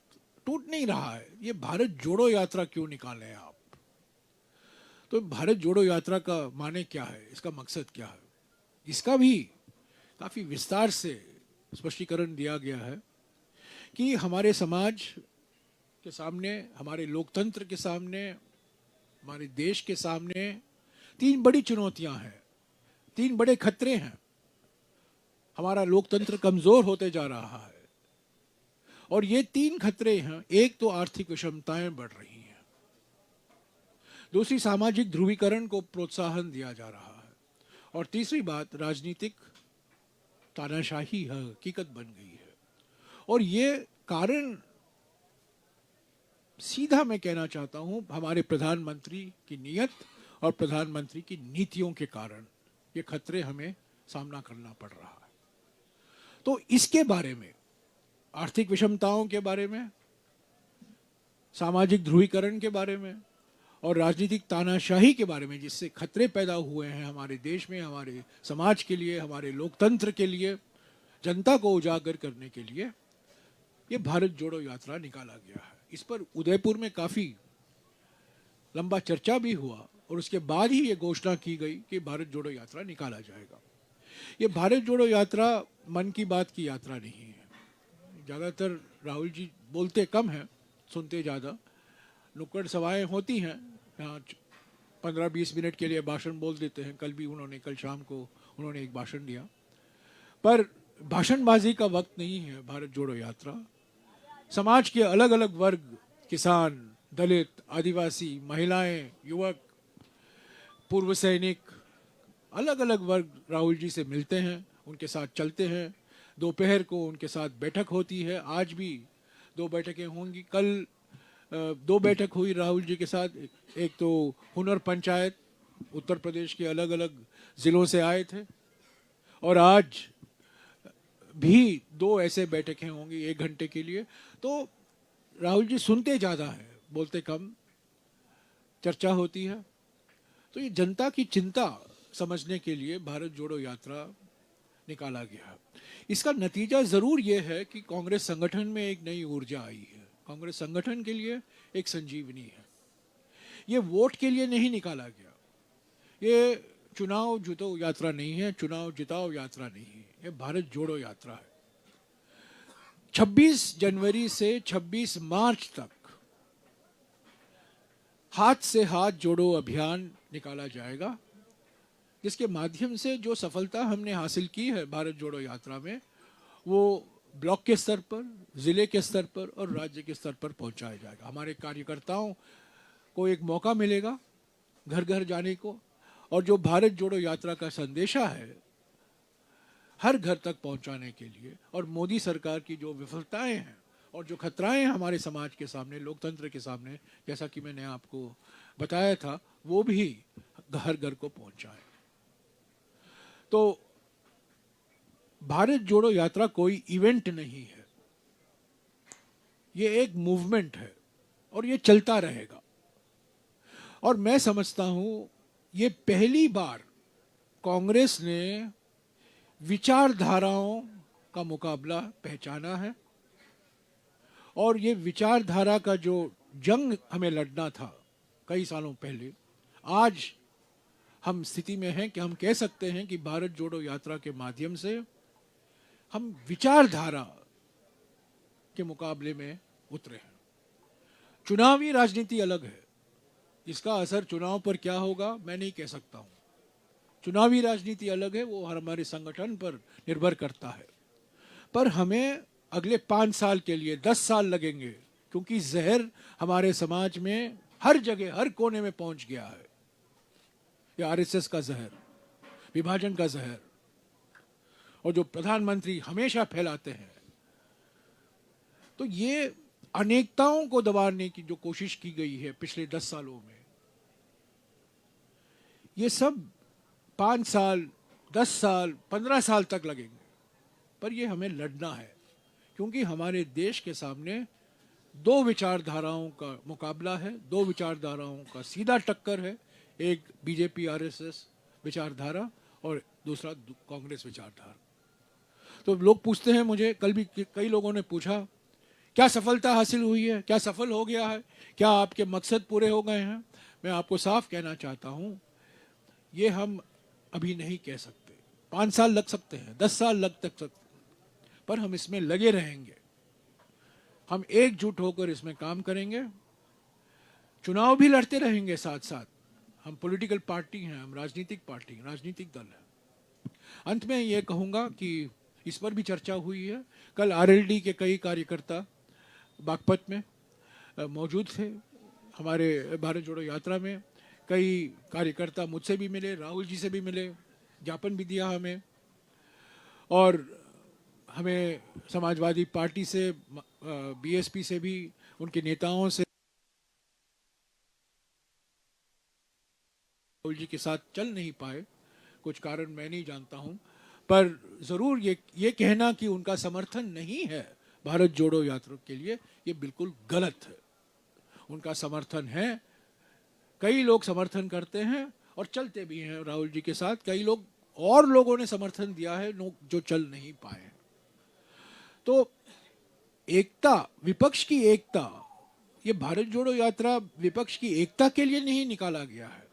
टूट नहीं रहा है, ये भारत जोड़ो यात्रा क्यों निकाले हैं आप। तो भारत जोड़ो यात्रा का माने क्या है, इसका मकसद क्या है, इसका भी काफ़ी विस्तार से स्पष्टीकरण दिया गया है कि हमारे समाज के सामने, हमारे लोकतंत्र के सामने, हमारे देश के सामने 3 बड़ी चुनौतियां हैं, 3 बड़े खतरे हैं। हमारा लोकतंत्र कमजोर होते जा रहा है और ये 3 खतरे हैं। एक तो आर्थिक विषमताएं बढ़ रही हैं, दूसरी सामाजिक ध्रुवीकरण को प्रोत्साहन दिया जा रहा है, और तीसरी बात राजनीतिक तानाशाही हकीकत बन गई है। और ये कारण सीधा मैं कहना चाहता हूं हमारे प्रधानमंत्री की नीयत और प्रधानमंत्री की नीतियों के कारण ये खतरे हमें सामना करना पड़ रहा है। तो इसके बारे में, आर्थिक विषमताओं के बारे में, सामाजिक ध्रुवीकरण के बारे में और राजनीतिक तानाशाही के बारे में, जिससे खतरे पैदा हुए हैं हमारे देश में, हमारे समाज के लिए, हमारे लोकतंत्र के लिए, जनता को उजागर करने के लिए ये भारत जोड़ो यात्रा निकाला गया है। इस पर उदयपुर में काफ़ी लंबा चर्चा भी हुआ और उसके बाद ही ये घोषणा की गई कि भारत जोड़ो यात्रा निकाला जाएगा। ये भारत जोड़ो यात्रा मन की बात की यात्रा नहीं है। ज़्यादातर राहुल जी बोलते कम हैं, सुनते ज़्यादा। नुक्कड़ सभाएं होती हैं, यहाँ 15-20 मिनट के लिए भाषण बोल देते हैं। कल शाम को उन्होंने एक भाषण दिया, पर भाषणबाजी का वक्त नहीं है भारत जोड़ो यात्रा। समाज के अलग अलग वर्ग, किसान, दलित, आदिवासी, महिलाएं, युवक, पूर्व सैनिक, अलग अलग वर्ग राहुल जी से मिलते हैं, उनके साथ चलते हैं। दोपहर को उनके साथ बैठक होती है, आज भी 2 बैठकें होंगी। कल 2 बैठक हुई राहुल जी के साथ। एक तो हुनर पंचायत, उत्तर प्रदेश के अलग अलग ज़िलों से आए थे, और आज भी 2 ऐसे बैठकें होंगी 1 घंटे के लिए। तो राहुल जी सुनते ज़्यादा हैं, बोलते कम, चर्चा होती है। तो ये जनता की चिंता समझने के लिए भारत जोड़ो यात्रा निकाला गया। इसका नतीजा ज़रूर ये है कि कांग्रेस संगठन में एक नई ऊर्जा आई है। कांग्रेस संगठन के लिए एक संजीवनी है। ये वोट के लिए नहीं निकाला गया, ये चुनाव जीतो यात्रा नहीं है, चुनाव जिताओ यात्रा नहीं है, ये भारत जोड़ो यात्रा है। 26 जनवरी से 26 मार्च तक हाथ से हाथ जोड़ो अभियान निकाला जाएगा, जिसके माध्यम से जो सफलता हमने हासिल की है भारत जोड़ो यात्रा में, वो ब्लॉक के स्तर पर, ज़िले के स्तर पर और राज्य के स्तर पर पहुंचाया जाएगा। हमारे कार्यकर्ताओं को एक मौका मिलेगा घर घर जाने को, और जो भारत जोड़ो यात्रा का संदेशा है हर घर तक पहुंचाने के लिए, और मोदी सरकार की जो विफलताएं हैं और जो खतराएं हैं हमारे समाज के सामने, लोकतंत्र के सामने, जैसा कि मैंने आपको बताया था, वो भी घर घर को पहुंचाए। तो भारत जोड़ो यात्रा कोई इवेंट नहीं है, ये एक मूवमेंट है और ये चलता रहेगा। और मैं समझता हूं ये पहली बार कांग्रेस ने विचारधाराओं का मुकाबला पहचाना है, और ये विचारधारा का जो जंग हमें लड़ना था कई सालों पहले, आज हम स्थिति में हैं कि हम कह सकते हैं कि भारत जोड़ो यात्रा के माध्यम से हम विचारधारा के मुकाबले में उतरे हैं। चुनावी राजनीति अलग है, इसका असर चुनाव पर क्या होगा मैं नहीं कह सकता हूं। चुनावी राजनीति अलग है, वो हमारे संगठन पर निर्भर करता है। पर हमें अगले 5 साल के लिए 10 साल लगेंगे, क्योंकि जहर हमारे समाज में हर जगह हर कोने में पहुंच गया है। ये आरएसएस का जहर, विभाजन का जहर, और जो प्रधानमंत्री हमेशा फैलाते हैं, तो ये अनेकताओं को दबाने की जो कोशिश की गई है पिछले 10 सालों में, ये सब 5 साल, 10 साल, 15 साल तक लगेंगे, पर ये हमें लड़ना है, क्योंकि हमारे देश के सामने 2 विचारधाराओं का मुकाबला है, 2 विचारधाराओं का सीधा टक्कर है। एक बीजेपी आरएसएस विचारधारा और दूसरा कांग्रेस विचारधारा। तो लोग पूछते हैं मुझे, कल भी कई लोगों ने पूछा, क्या सफलता हासिल हुई है, क्या सफल हो गया है, क्या आपके मकसद पूरे हो गए हैं? मैं आपको साफ कहना चाहता हूं, ये हम अभी नहीं कह सकते। 5 साल लग सकते हैं, 10 साल लग सकते हैं, पर हम इसमें लगे रहेंगे, हम एकजुट होकर इसमें काम करेंगे, चुनाव भी लड़ते रहेंगे साथ साथ। हम पॉलिटिकल पार्टी हैं, हम राजनीतिक पार्टी, राजनीतिक दल है। अंत में ये कहूँगा कि इस पर भी चर्चा हुई है। कल आरएलडी के कई कार्यकर्ता बागपत में मौजूद थे, हमारे भारत जोड़ो यात्रा में। कई कार्यकर्ता मुझसे भी मिले, राहुल जी से भी मिले, ज्ञापन भी दिया हमें, और हमें समाजवादी पार्टी से, बीएसपी से भी, उनके नेताओं से राहुल जी के साथ चल नहीं पाए, कुछ कारण मैं नहीं जानता हूं, पर जरूर ये कहना कि उनका समर्थन नहीं है भारत जोड़ो यात्रा के लिए, ये बिल्कुल गलत है। उनका समर्थन है, कई लोग समर्थन करते हैं और चलते भी हैं राहुल जी के साथ। कई लोग और लोगों ने समर्थन दिया है जो चल नहीं पाए। तो एकता, विपक्ष की एकता, ये भारत जोड़ो यात्रा विपक्ष की एकता के लिए नहीं निकाला गया है,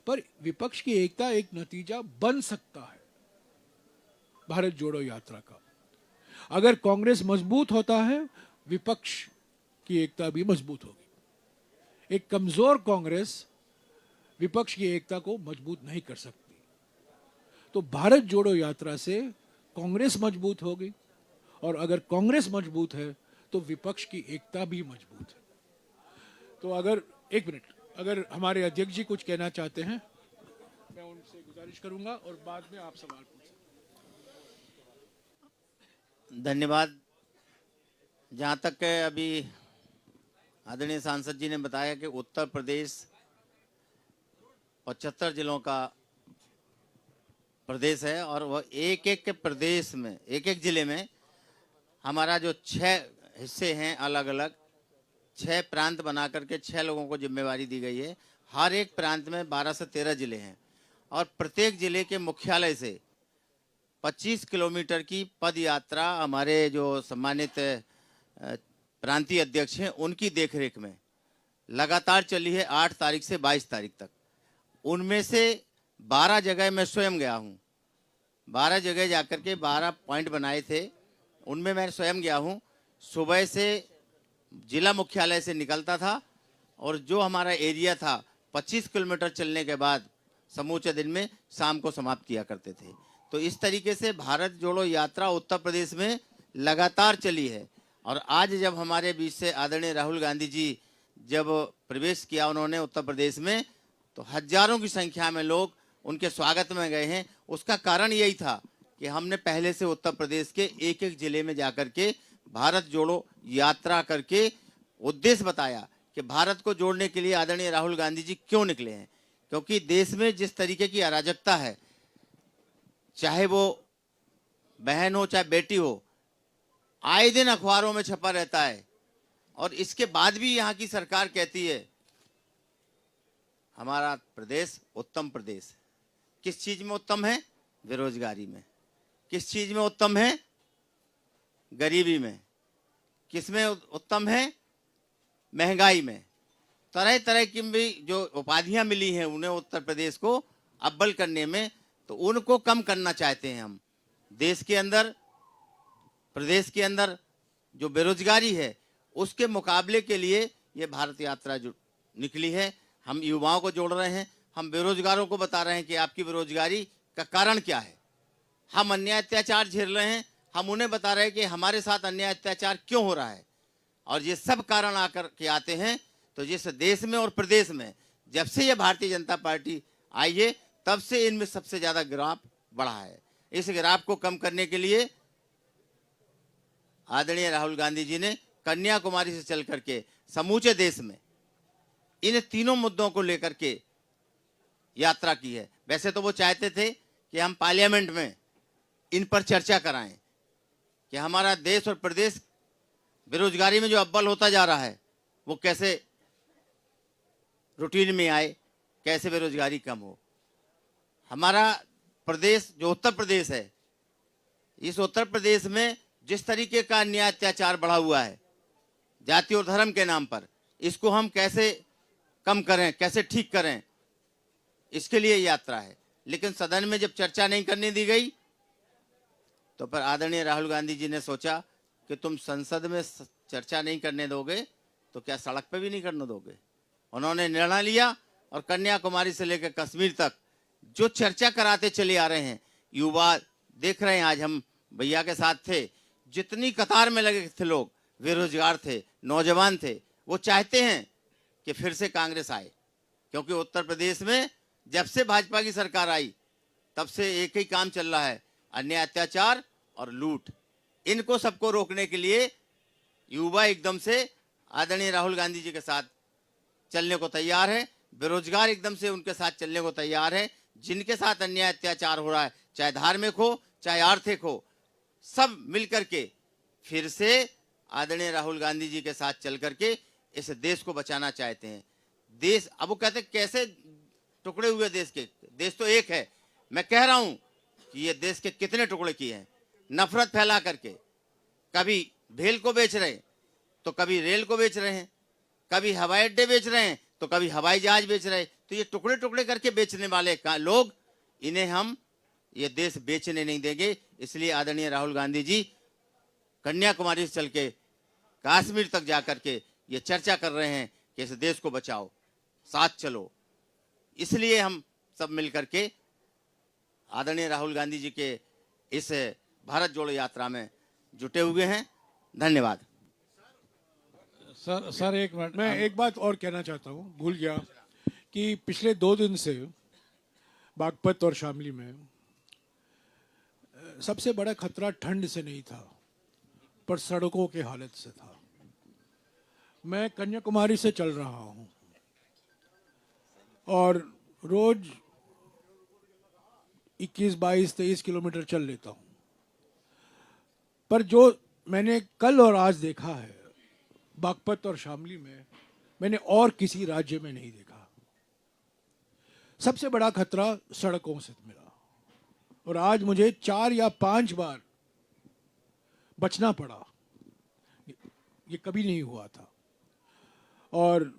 पर विपक्ष की एकता एक नतीजा बन सकता है भारत जोड़ो यात्रा का। अगर कांग्रेस मजबूत होता है, विपक्ष की एकता भी मजबूत होगी। एक कमजोर कांग्रेस विपक्ष की एकता को मजबूत नहीं कर सकती। तो भारत जोड़ो यात्रा से कांग्रेस मजबूत होगी, और अगर कांग्रेस मजबूत है तो विपक्ष की एकता भी मजबूत है। तो अगर एक मिनट, अगर हमारे अध्यक्ष जी कुछ कहना चाहते हैं, मैं उनसे गुजारिश करूंगा, और बाद में आप सवाल पूछ। धन्यवाद। जहाँ तक अभी आदरणीय सांसद जी ने बताया कि उत्तर प्रदेश 75 जिलों का प्रदेश है, और वह एक एक प्रदेश में, एक एक जिले में हमारा जो 6 हिस्से हैं, अलग अलग 6 प्रांत बना करके 6 लोगों को जिम्मेवारी दी गई है। हर एक प्रांत में 12 से 13 जिले हैं, और प्रत्येक जिले के मुख्यालय से 25 किलोमीटर की पद यात्रा हमारे जो सम्मानित प्रांतीय अध्यक्ष हैं उनकी देखरेख में लगातार चली है 8 तारीख से 22 तारीख तक। उनमें से 12 जगह मैं स्वयं गया हूं, 12 जगह जाकर के 12 पॉइंट बनाए थे, उनमें मैं स्वयं गया हूं। सुबह से जिला मुख्यालय से निकलता था, और जो हमारा एरिया था 25 किलोमीटर चलने के बाद समूचे दिन में शाम को समाप्त किया करते थे। तो इस तरीके से भारत जोड़ो यात्रा उत्तर प्रदेश में लगातार चली है। और आज जब हमारे बीच से आदरणीय राहुल गांधी जी जब प्रवेश किया उन्होंने उत्तर प्रदेश में, तो हजारों की संख्या में लोग उनके स्वागत में गए हैं। उसका कारण यही था कि हमने पहले से उत्तर प्रदेश के एक एक जिले में जाकर के भारत जोड़ो यात्रा करके उद्देश्य बताया कि भारत को जोड़ने के लिए आदरणीय राहुल गांधी जी क्यों निकले हैं। क्योंकि देश में जिस तरीके की अराजकता है, चाहे वो बहन हो चाहे बेटी हो, आए दिन अखबारों में छपा रहता है, और इसके बाद भी यहाँ की सरकार कहती है हमारा प्रदेश उत्तम प्रदेश। किस चीज में उत्तम है? बेरोजगारी में। किस चीज में उत्तम है? गरीबी में। किस में उत्तम है? महंगाई में। तरह तरह की भी जो उपाधियां मिली हैं उन्हें उत्तर प्रदेश को अव्वल करने में, तो उनको कम करना चाहते हैं हम। देश के अंदर, प्रदेश के अंदर जो बेरोजगारी है उसके मुकाबले के लिए ये भारत यात्रा जो निकली है। हम युवाओं को जोड़ रहे हैं, हम बेरोजगारों को बता रहे हैं कि आपकी बेरोजगारी का कारण क्या है। हम अन्याय अत्याचार झेल रहे हैं, हम उन्हें बता रहे हैं कि हमारे साथ अन्याय अत्याचार क्यों हो रहा है। और ये सब कारण आकर के आते हैं तो जिस देश में और प्रदेश में जब से ये भारतीय जनता पार्टी आई है तब से इनमें सबसे ज्यादा ग्राफ बढ़ा है। इस ग्राफ को कम करने के लिए आदरणीय राहुल गांधी जी ने कन्याकुमारी से चल करके समूचे देश में इन तीनों मुद्दों को लेकर के यात्रा की है। वैसे तो वो चाहते थे कि हम पार्लियामेंट में इन पर चर्चा कराएं कि हमारा देश और प्रदेश बेरोजगारी में जो अव्वल होता जा रहा है वो कैसे रूटीन में आए, कैसे बेरोजगारी कम हो। हमारा प्रदेश जो उत्तर प्रदेश है, इस उत्तर प्रदेश में जिस तरीके का अन्याय अत्याचार बढ़ा हुआ है जाति और धर्म के नाम पर, इसको हम कैसे कम करें, कैसे ठीक करें, इसके लिए यात्रा है। लेकिन सदन में जब चर्चा नहीं करने दी गई तो पर आदरणीय राहुल गांधी जी ने सोचा कि तुम संसद में चर्चा नहीं करने दोगे तो क्या सड़क पे भी नहीं करने दोगे। उन्होंने निर्णय लिया और कन्याकुमारी से लेकर कश्मीर तक जो चर्चा कराते चले आ रहे हैं। युवा देख रहे हैं, आज हम भैया के साथ थे, जितनी कतार में लगे थे लोग, बेरोजगार थे, नौजवान थे, वो चाहते हैं कि फिर से कांग्रेस आए, क्योंकि उत्तर प्रदेश में जब से भाजपा की सरकार आई तब से एक ही काम चल रहा है, अन्याय अत्याचार और लूट। इनको सबको रोकने के लिए युवा एकदम से आदरणीय राहुल गांधी जी के साथ चलने को तैयार है, बेरोजगार एकदम से उनके साथ चलने को तैयार है। जिनके साथ अन्याय अत्याचार हो रहा है, चाहे धार्मिक हो चाहे आर्थिक हो, सब मिलकर के फिर से आदरणीय राहुल गांधी जी के साथ चल करके इस देश को बचाना चाहते हैं। देश, अब वो कहते हैं कैसे टुकड़े हुए देश के, देश तो एक है। मैं कह रहा हूं कि ये देश के कितने टुकड़े किए हैं, नफरत फैला करके। कभी भेल को बेच रहे हैं तो कभी रेल को बेच रहे हैं, कभी हवाई अड्डे बेच रहे हैं तो कभी हवाई जहाज बेच रहे हैं। तो ये टुकड़े टुकड़े करके बेचने वाले लोग, इन्हें हम ये देश बेचने नहीं देंगे। इसलिए आदरणीय राहुल गांधी जी कन्याकुमारी से चल के कश्मीर तक जाकर के ये चर्चा कर रहे हैं कि इस देश को बचाओ, साथ चलो। इसलिए हम सब मिलकर के आदरणीय राहुल गांधी जी के इस भारत जोड़ो यात्रा में जुटे हुए हैं। धन्यवाद। सर एक मिनट, मैं एक बात और कहना चाहता हूँ, भूल गया कि पिछले 2 दिन से बागपत और शामली में सबसे बड़ा खतरा ठंड से नहीं था पर सड़कों की हालत से था। मैं कन्याकुमारी से चल रहा हूँ और रोज 21, 22, 23 किलोमीटर चल लेता हूँ, पर जो मैंने कल और आज देखा है बागपत और शामली में, मैंने और किसी राज्य में नहीं देखा। सबसे बड़ा खतरा सड़कों से मिला और आज मुझे 4 या 5 बार बचना पड़ा। ये कभी नहीं हुआ था। और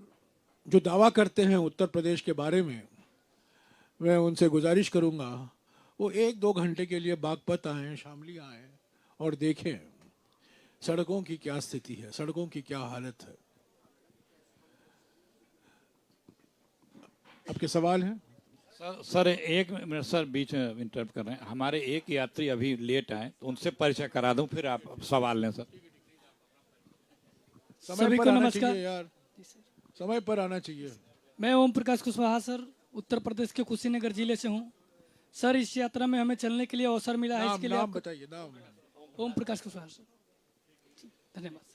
जो दावा करते हैं उत्तर प्रदेश के बारे में, मैं उनसे गुजारिश करूंगा वो 1-2 घंटे के लिए बागपत आएं, शामली आएं और देखें सड़कों की क्या स्थिति है, सड़कों की क्या हालत है। आपके सवाल हैं? सर एक मिनट सर, बीच में इंटरप्ट कर रहे हैं। हमारे एक यात्री अभी लेट आए तो उनसे परिचय करा दूं, फिर आप सवाल लें। सर समय पर आना चाहिए यार, समय पर आना चाहिए। मैं ओम प्रकाश कुशवाहा सर, उत्तर प्रदेश के कुशीनगर जिले से हूँ। सर इस यात्रा में हमें चलने के लिए अवसर मिला है, इसके लिए नाम बताइए। नाम? ओम प्रकाश कुशवाहा सर। धन्यवाद।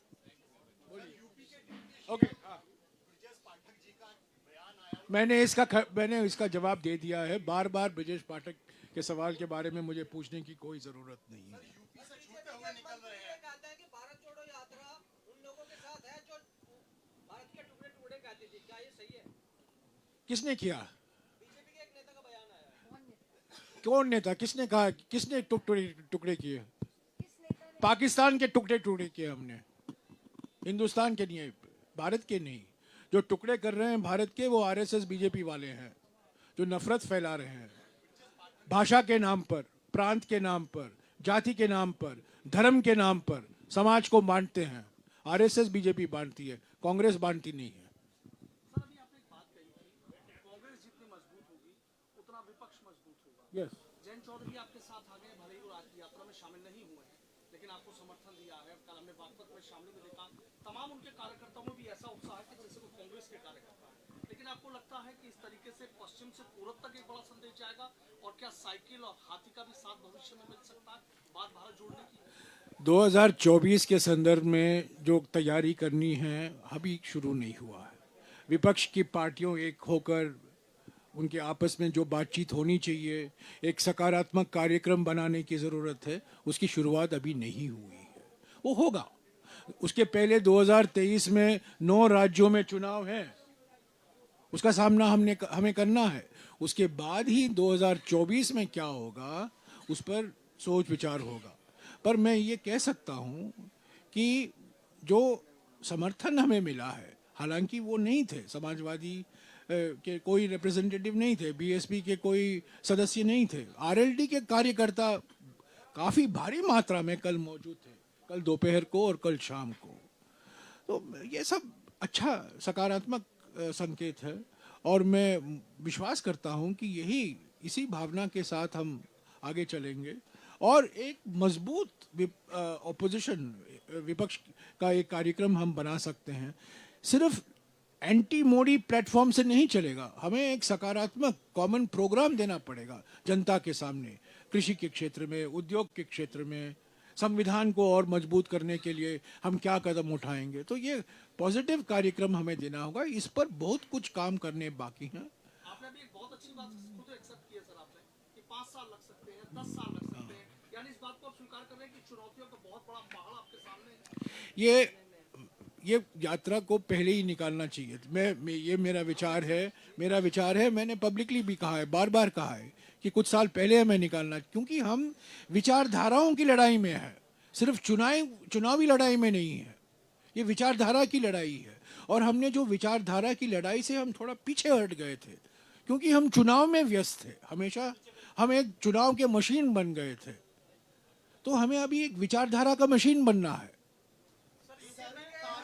ओके, मैंने इसका जवाब दे दिया है। बार बार ब्रजेश पाठक के सवाल के बारे में मुझे पूछने की कोई जरूरत नहीं है। किसने किया? कौन नेता? किसने कहा? किसने टुकड़े किए? पाकिस्तान के टुकड़े किए हमने, हिंदुस्तान के नहीं, भारत के नहीं। जो टुकड़े कर रहे हैं भारत के, वो आरएसएस बीजेपी वाले हैं जो नफरत फैला रहे हैं भाषा के नाम पर, प्रांत के नाम पर, जाति के नाम पर, धर्म के नाम पर। समाज को बांटते हैं। आरएसएस बीजेपी बांटती है, कांग्रेस बांटती नहीं है। जैन चौधरी आपके साथ आ गए, भले ही वो यात्रा में शामिल नहीं हुए हैं, लेकिन आपको समर्थन दिया है। कल हमने बागपत में शामिल में देखा, तमाम उनके कार्यकर्ताओं में भी ऐसा उत्साह है कि जैसे वो कांग्रेस के कार्यकर्ता है। लेकिन आपको लगता है कि इस तरीके से पश्चिम से पूरब तक एक बड़ा संदेश जाएगा, और क्या साइकिल और हाथी का भी साथ भविष्य में मिल सकता है बात भारत जोड़ने की? 2024 के संदर्भ में जो तैयारी करनी है अभी शुरू नहीं हुआ है। विपक्ष की पार्टियों एक होकर उनके आपस में जो बातचीत होनी चाहिए, एक सकारात्मक कार्यक्रम बनाने की ज़रूरत है, उसकी शुरुआत अभी नहीं हुई है। वो होगा। उसके पहले 2023 में 9 राज्यों में चुनाव है, उसका सामना हमें करना है। उसके बाद ही 2024 में क्या होगा उस पर सोच विचार होगा। पर मैं ये कह सकता हूँ कि जो समर्थन हमें मिला है, हालांकि वो नहीं थे समाजवादी के कोई रिप्रेजेंटेटिव नहीं थे, बीएसपी के कोई सदस्य नहीं थे, आरएलडी के कार्यकर्ता काफ़ी भारी मात्रा में कल मौजूद थे, कल दोपहर को और कल शाम को। तो ये सब अच्छा सकारात्मक संकेत है और मैं विश्वास करता हूँ कि इसी भावना के साथ हम आगे चलेंगे और एक मजबूत ऑपोजिशन विपक्ष का एक कार्यक्रम हम बना सकते हैं। सिर्फ एंटी मोदी प्लेटफॉर्म से नहीं चलेगा, हमें एक सकारात्मक कॉमन प्रोग्राम देना पड़ेगा जनता के सामने, कृषि के क्षेत्र में, उद्योग के क्षेत्र में, संविधान को और मजबूत करने के लिए हम क्या कदम उठाएंगे। तो ये पॉजिटिव कार्यक्रम हमें देना होगा। इस पर बहुत कुछ काम करने बाकी हैं। आपने भी एक बहुत अच्छी बात खुद एक्सेप्ट की है सर आपने, कि 5 साल लग सकते हैं, 10 साल लग सकते हैं, यानी इस बात को आप स्वीकार कर रहे हैं कि चुनौतियों का बहुत बड़ा पहाड़ आपके सामने है। ये यात्रा को पहले ही निकालना चाहिए। ये मेरा विचार है, मैंने पब्लिकली भी कहा है, बार बार कहा है कि कुछ साल पहले हमें निकालना, क्योंकि हम विचारधाराओं की लड़ाई में है, सिर्फ चुनावी लड़ाई में नहीं है। ये विचारधारा की लड़ाई है और हमने जो विचारधारा की लड़ाई से हम थोड़ा पीछे हट गए थे, क्योंकि हम चुनाव में व्यस्त थे। हमेशा हम एक चुनाव के मशीन बन गए थे, तो हमें अभी एक विचारधारा का मशीन बनना है।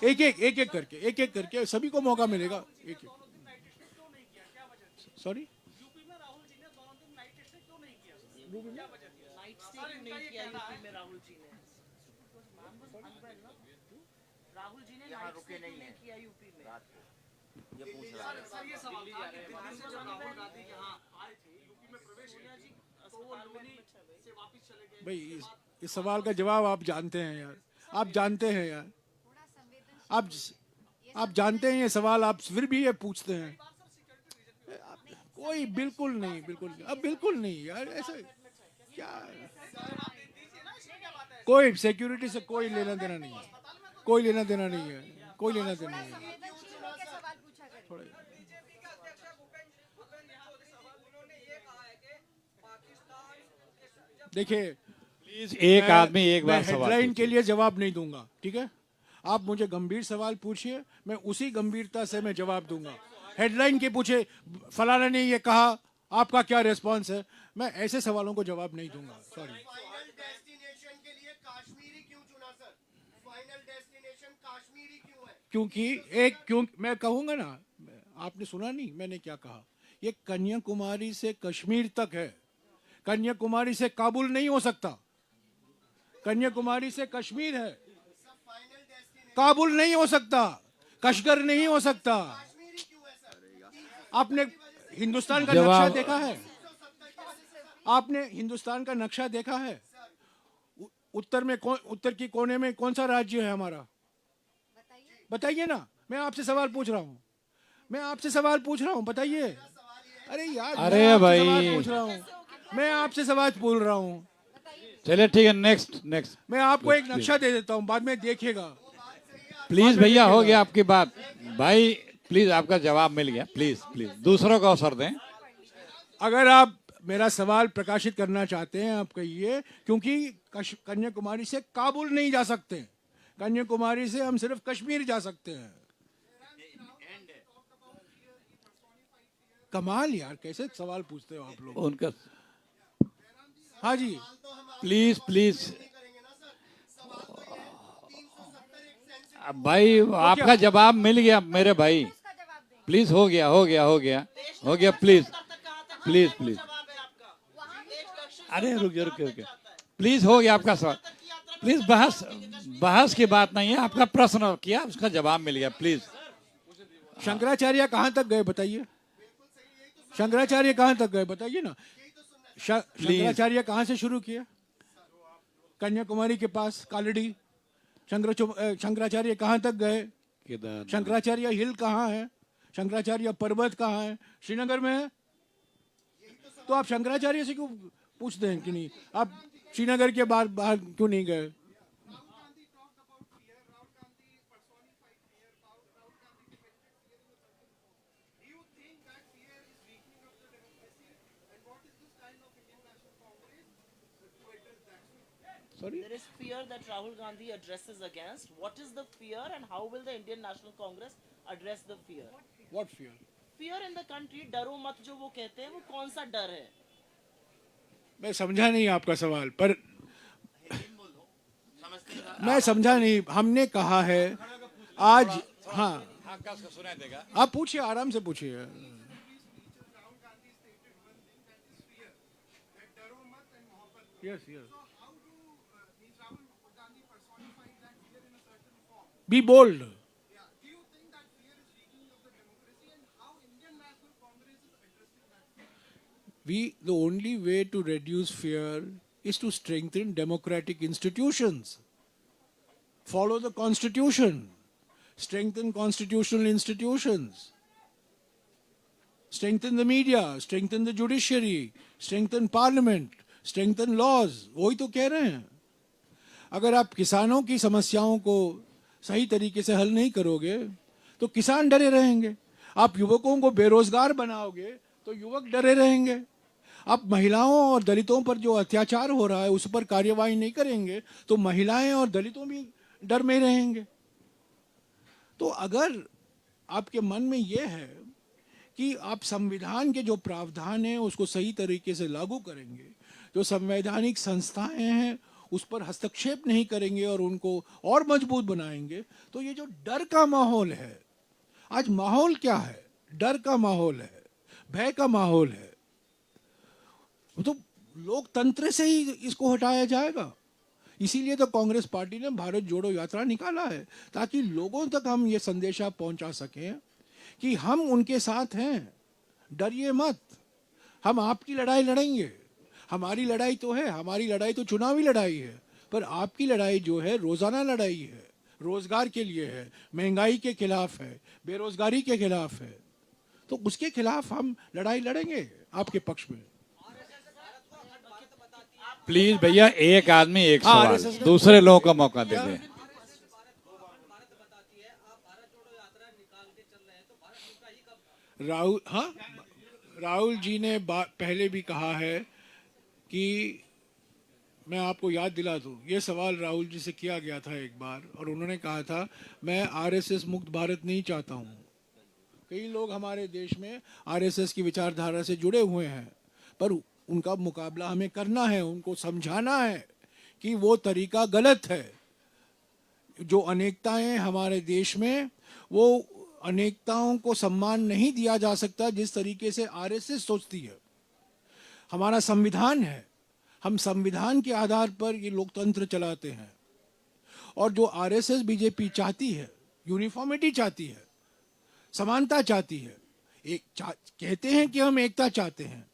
एक एक करके सभी को मौका मिलेगा। सॉरी, भाई इस सवाल का जवाब आप जानते हैं यार, आप जानते हैं यार, आप जानते हैं ये सवाल, आप फिर भी ये पूछते हैं। कोई बिल्कुल नहीं, अब बिल्कुल नहीं यार, ऐसा क्या, कोई सिक्योरिटी से कोई लेना देना नहीं है, कोई लेना देना नहीं है। देखिए प्लीज एक आदमी एक बार सवाल हेडलाइन के लिए जवाब नहीं दूंगा, ठीक है? आप मुझे गंभीर सवाल पूछिए, मैं उसी गंभीरता से मैं जवाब दूंगा। हेडलाइन के पूछे फलाना ने ये कहा, आपका क्या रिस्पांस है, मैं ऐसे सवालों को जवाब नहीं दूंगा। सॉरी। क्योंकि मैं कहूंगा ना, आपने सुना नहीं मैंने क्या कहा, ये कन्याकुमारी से कश्मीर तक है, कन्याकुमारी से काबुल नहीं हो सकता, कन्याकुमारी से कश्मीर है, काबुल नहीं हो सकता, कश्गर नहीं हो सकता। आपने हिंदुस्तान का नक्शा देखा है? आपने हिंदुस्तान का नक्शा देखा है? उत्तर की कोने में कौन सा राज्य है हमारा? बताइए ना, मैं आपसे सवाल पूछ रहा हूँ, बताइए। अरे यार, अरे भाई, मैं आपसे सवाल पूछ रहा हूँ। चलिए ठीक है, नेक्स्ट। मैं आपको एक नक्शा दे देता हूँ, बाद में देखिएगा। प्लीज भैया, हो गया आपकी बात भाई, प्लीज आपका जवाब मिल गया। प्लीज दूसरों को अवसर दें। अगर आप मेरा सवाल प्रकाशित करना चाहते हैं आप कहिए, क्योंकि कन्याकुमारी से काबुल नहीं जा सकते, कन्याकुमारी से हम सिर्फ कश्मीर जा सकते हैं। कमाल यार, कैसे सवाल पूछते हो आप लोग। उनका हाँ जी, प्लीज भाई, आपका जवाब मिल गया मेरे भाई। प्लीज हो गया प्लीज। अरे रुक, प्लीज हो गया आपका सवाल। प्लीज बहस की बात नहीं है, आपका प्रश्न किया, उसका जवाब मिल गया। प्लीज शंकराचार्य कहाँ तक गए बताइए? शंकराचार्य कहाँ तक गए बताइए ना। शंकराचार्य कहाँ से शुरू किया? कन्याकुमारी के पास कालड़ी। शंकराचार्य कहाँ तक गए? शंकराचार्य हिल कहाँ है? शंकराचार्य पर्वत कहाँ है? श्रीनगर में है। तो आप शंकराचार्य से क्यों पूछते हैं कि नहीं, आप श्रीनगर के बाहर क्यों नहीं गए? Sorry? There is fear that Rahul Gandhi addresses against. What is the fear and how will the Indian National Congress address the fear? What fear? Fear in the country, डरो मत जो वो कहते हैं, वो कौन सा डर है? मैं समझा नहीं आपका सवाल, पर मैं समझा नहीं। हमने कहा है आज, हाँ सुनाई देगा, आप पूछिए, आराम से पूछिए। Yes, yes. Be bold. The only way to reduce fear is to strengthen democratic institutions. Follow the constitution. Strengthen constitutional institutions. Strengthen the media. Strengthen the judiciary. Strengthen parliament. Strengthen laws. वही तो कह रहे हैं। अगर आप किसानों की समस्याओं को सही तरीके से हल नहीं करोगे तो किसान डरे रहेंगे। आप युवकों को बेरोजगार बनाओगे तो युवक डरे रहेंगे। आप महिलाओं और दलितों पर जो अत्याचार हो रहा है उस पर कार्यवाही नहीं करेंगे तो महिलाएं और दलितों भी डर में रहेंगे। तो अगर आपके मन में ये है कि आप संविधान के जो प्रावधान हैं उसको सही तरीके से लागू करेंगे, जो संवैधानिक संस्थाएं हैं उस पर हस्तक्षेप नहीं करेंगे और उनको और मजबूत बनाएंगे, तो ये जो डर का माहौल है, आज माहौल क्या है? डर का माहौल है, भय का माहौल है। तो लोकतंत्र से ही इसको हटाया जाएगा। इसीलिए तो कांग्रेस पार्टी ने भारत जोड़ो यात्रा निकाला है, ताकि लोगों तक हम ये संदेशा पहुंचा सकें कि हम उनके साथ हैं, डरिए मत, हम आपकी लड़ाई लड़ेंगे। हमारी लड़ाई तो है, हमारी लड़ाई तो चुनावी लड़ाई है, पर आपकी लड़ाई जो है रोजाना लड़ाई है, रोजगार के लिए है, महंगाई के खिलाफ है, बेरोजगारी के खिलाफ है। तो उसके खिलाफ हम लड़ाई लड़ेंगे आपके पक्ष में। प्लीज भैया, एक आदमी एक सवाल, दूसरे लोगों को मौका दे दें। राहुल जी ने पहले भी कहा है कि मैं आपको याद दिला दूं, ये सवाल राहुल जी से किया गया था एक बार और उन्होंने कहा था मैं आरएसएस मुक्त भारत नहीं चाहता हूं। कई लोग हमारे देश में आरएसएस की विचारधारा से जुड़े हुए हैं, पर उनका मुकाबला हमें करना है, उनको समझाना है कि वो तरीका गलत है। जो अनेकताएं हमारे देश में, वो अनेकताओं को सम्मान नहीं दिया जा सकता जिस तरीके से आरएसएस सोचती है। हमारा संविधान है, हम संविधान के आधार पर ये लोकतंत्र चलाते हैं। और जो आरएसएस बीजेपी चाहती है, यूनिफॉर्मिटी चाहती है, समानता चाहती है, कहते हैं कि हम एकता चाहते हैं,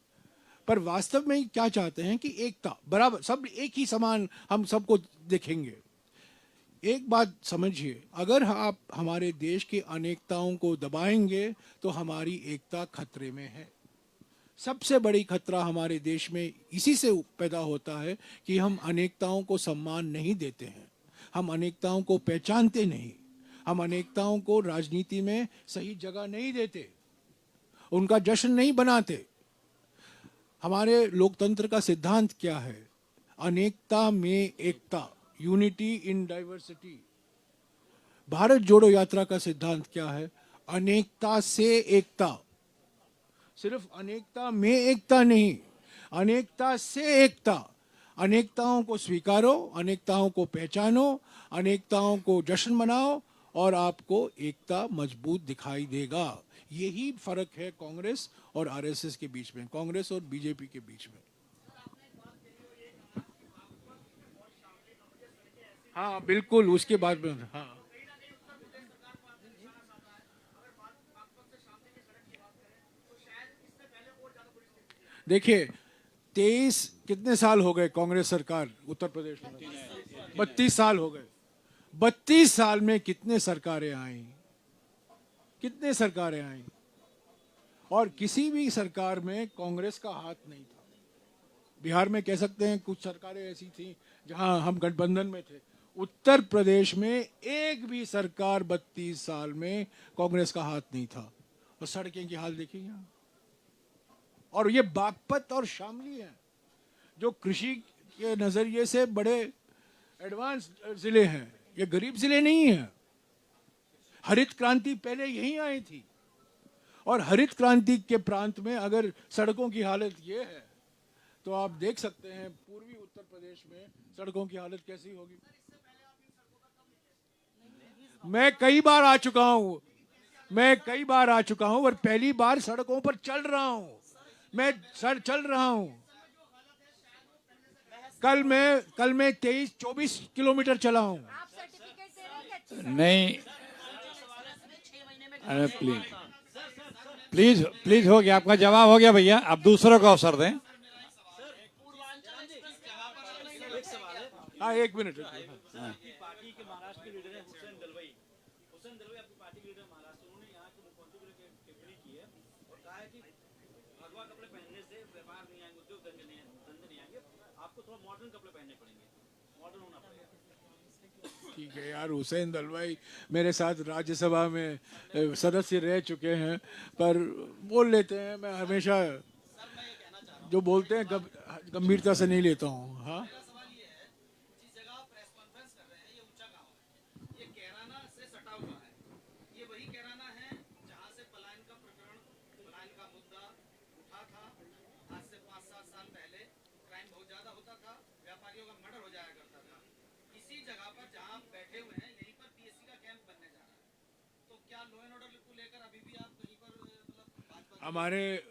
पर वास्तव में क्या चाहते हैं कि एकता, बराबर, सब एक ही समान हम सबको देखेंगे। एक बात समझिए, अगर आप हमारे देश की अनेकताओं को दबाएंगे तो हमारी एकता खतरे में है। सबसे बड़ी खतरा हमारे देश में इसी से पैदा होता है कि हम अनेकताओं को सम्मान नहीं देते हैं, हम अनेकताओं को पहचानते नहीं, हम अनेकताओं को राजनीति में सही जगह नहीं देते, उनका जश्न नहीं बनाते। हमारे लोकतंत्र का सिद्धांत क्या है? अनेकता में एकता, यूनिटी इन डाइवर्सिटी। भारत जोड़ो यात्रा का सिद्धांत क्या है? अनेकता से एकता। सिर्फ अनेकता में एकता नहीं, अनेकता से एकता। अनेकताओं को स्वीकारो, अनेकताओं को पहचानो, अनेकताओं को जश्न मनाओ और आपको एकता मजबूत दिखाई देगा। यही फर्क है कांग्रेस और आरएसएस के बीच में, कांग्रेस और बीजेपी के बीच में। हाँ बिल्कुल, उसके बाद में हाँ देखिए 23 कितने साल हो गए कांग्रेस सरकार उत्तर प्रदेश में? 32 साल हो गए। 32 साल में कितने सरकारें आई, कितने सरकारें आई, और किसी भी सरकार में कांग्रेस का हाथ नहीं था। बिहार में कह सकते हैं कुछ सरकारें ऐसी थी जहां हम गठबंधन में थे। उत्तर प्रदेश में एक भी सरकार 32 साल में कांग्रेस का हाथ नहीं था। और सड़कें की हाल देखिए यहाँ, और ये बागपत और शामली है जो कृषि के नजरिए से बड़े एडवांस जिले हैं, ये गरीब जिले नहीं हैं। हरित क्रांति पहले यहीं आई थी, और हरित क्रांति के प्रांत में अगर सड़कों की हालत ये है तो आप देख सकते हैं पूर्वी उत्तर प्रदेश में सड़कों की हालत कैसी होगी। मैं कई बार आ चुका हूं, और पहली बार सड़कों पर चल रहा हूं, मैं चल रहा हूं। कल मैं 23-24 किलोमीटर चला हूं। नहीं, अरे प्लीज हो गया, आपका जवाब हो गया भैया, अब दूसरों को अवसर दें। हाँ, एक मिनट। पार्टी के महाराष्ट्र के लीडर हैं हुसैन दलवाई आपकी पार्टी के लीडर महाराष्ट्र, उन्होंने यहाँ के मुख्यमंत्री के लिए टिप्पणी की है और कहा है कि भगवा कपड़े पहनने से व्यापार नहीं आएंगे, उद्योग धंधे नहीं आएंगे, आपको थोड़ा मॉडर्न कपड़े पहनने पड़ेंगे, मॉडर्न होना पड़ेगा। ठीक है यार, हुसैन दलवाई मेरे साथ राज्यसभा में सदस्य रह चुके हैं, पर बोल लेते हैं। मैं हमेशा जो बोलते हैं गंभीरता से नहीं लेता हूँ। हाँ, हमारे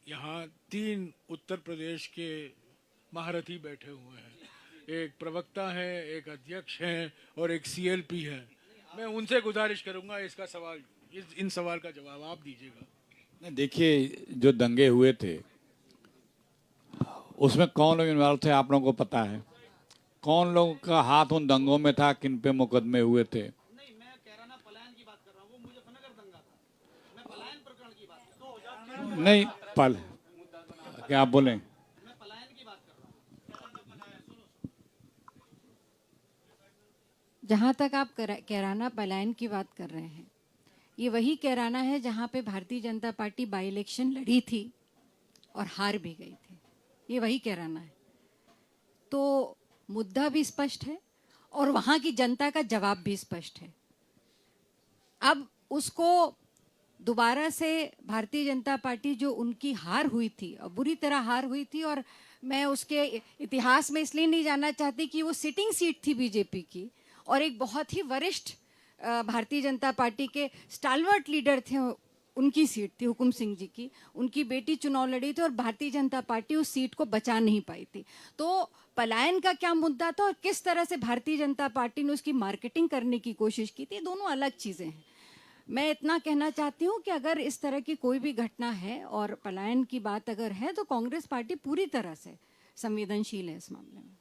यहाँ 3 उत्तर प्रदेश के महारथी बैठे हुए हैं। एक प्रवक्ता है, एक अध्यक्ष हैं और एक CLP है। मैं उनसे गुजारिश करूंगा इसका सवाल, इन सवाल का जवाब आप दीजिएगा। देखिए, जो दंगे हुए थे उसमें कौन लोग इन्वॉल्व थे आप लोगों को पता है? कौन लोगों का हाथ उन दंगों में था, किन पे मुकदमे हुए थे? नहीं, पल क्या आप बोलें? जहाँ तक आप कैराना पलायन की बात कर रहे हैं, ये वही कैराना है जहाँ पे Bharatiya Janata party by election लड़ी थी और हार भी गई थी। ये वही कैराना है। तो मुद्दा भी स्पष्ट है और वहाँ की जनता का जवाब भी स्पष्ट है। अब उसको दोबारा से भारतीय जनता पार्टी, जो उनकी हार हुई थी और बुरी तरह हार हुई थी, और मैं उसके इतिहास में इसलिए नहीं जानना चाहती कि वो सिटिंग सीट थी बीजेपी की, और एक बहुत ही वरिष्ठ भारतीय जनता पार्टी के स्टालवर्ट लीडर थे, उनकी सीट थी, हुकुम सिंह जी की। उनकी बेटी चुनाव लड़ी थी और भारतीय जनता पार्टी उस सीट को बचा नहीं पाई थी। तो पलायन का क्या मुद्दा था और किस तरह से भारतीय जनता पार्टी ने उसकी मार्केटिंग करने की कोशिश की थी, दोनों अलग चीज़ें हैं। मैं इतना कहना चाहती हूँ कि अगर इस तरह की कोई भी घटना है और पलायन की बात अगर है, तो कांग्रेस पार्टी पूरी तरह से संवेदनशील है इस मामले में।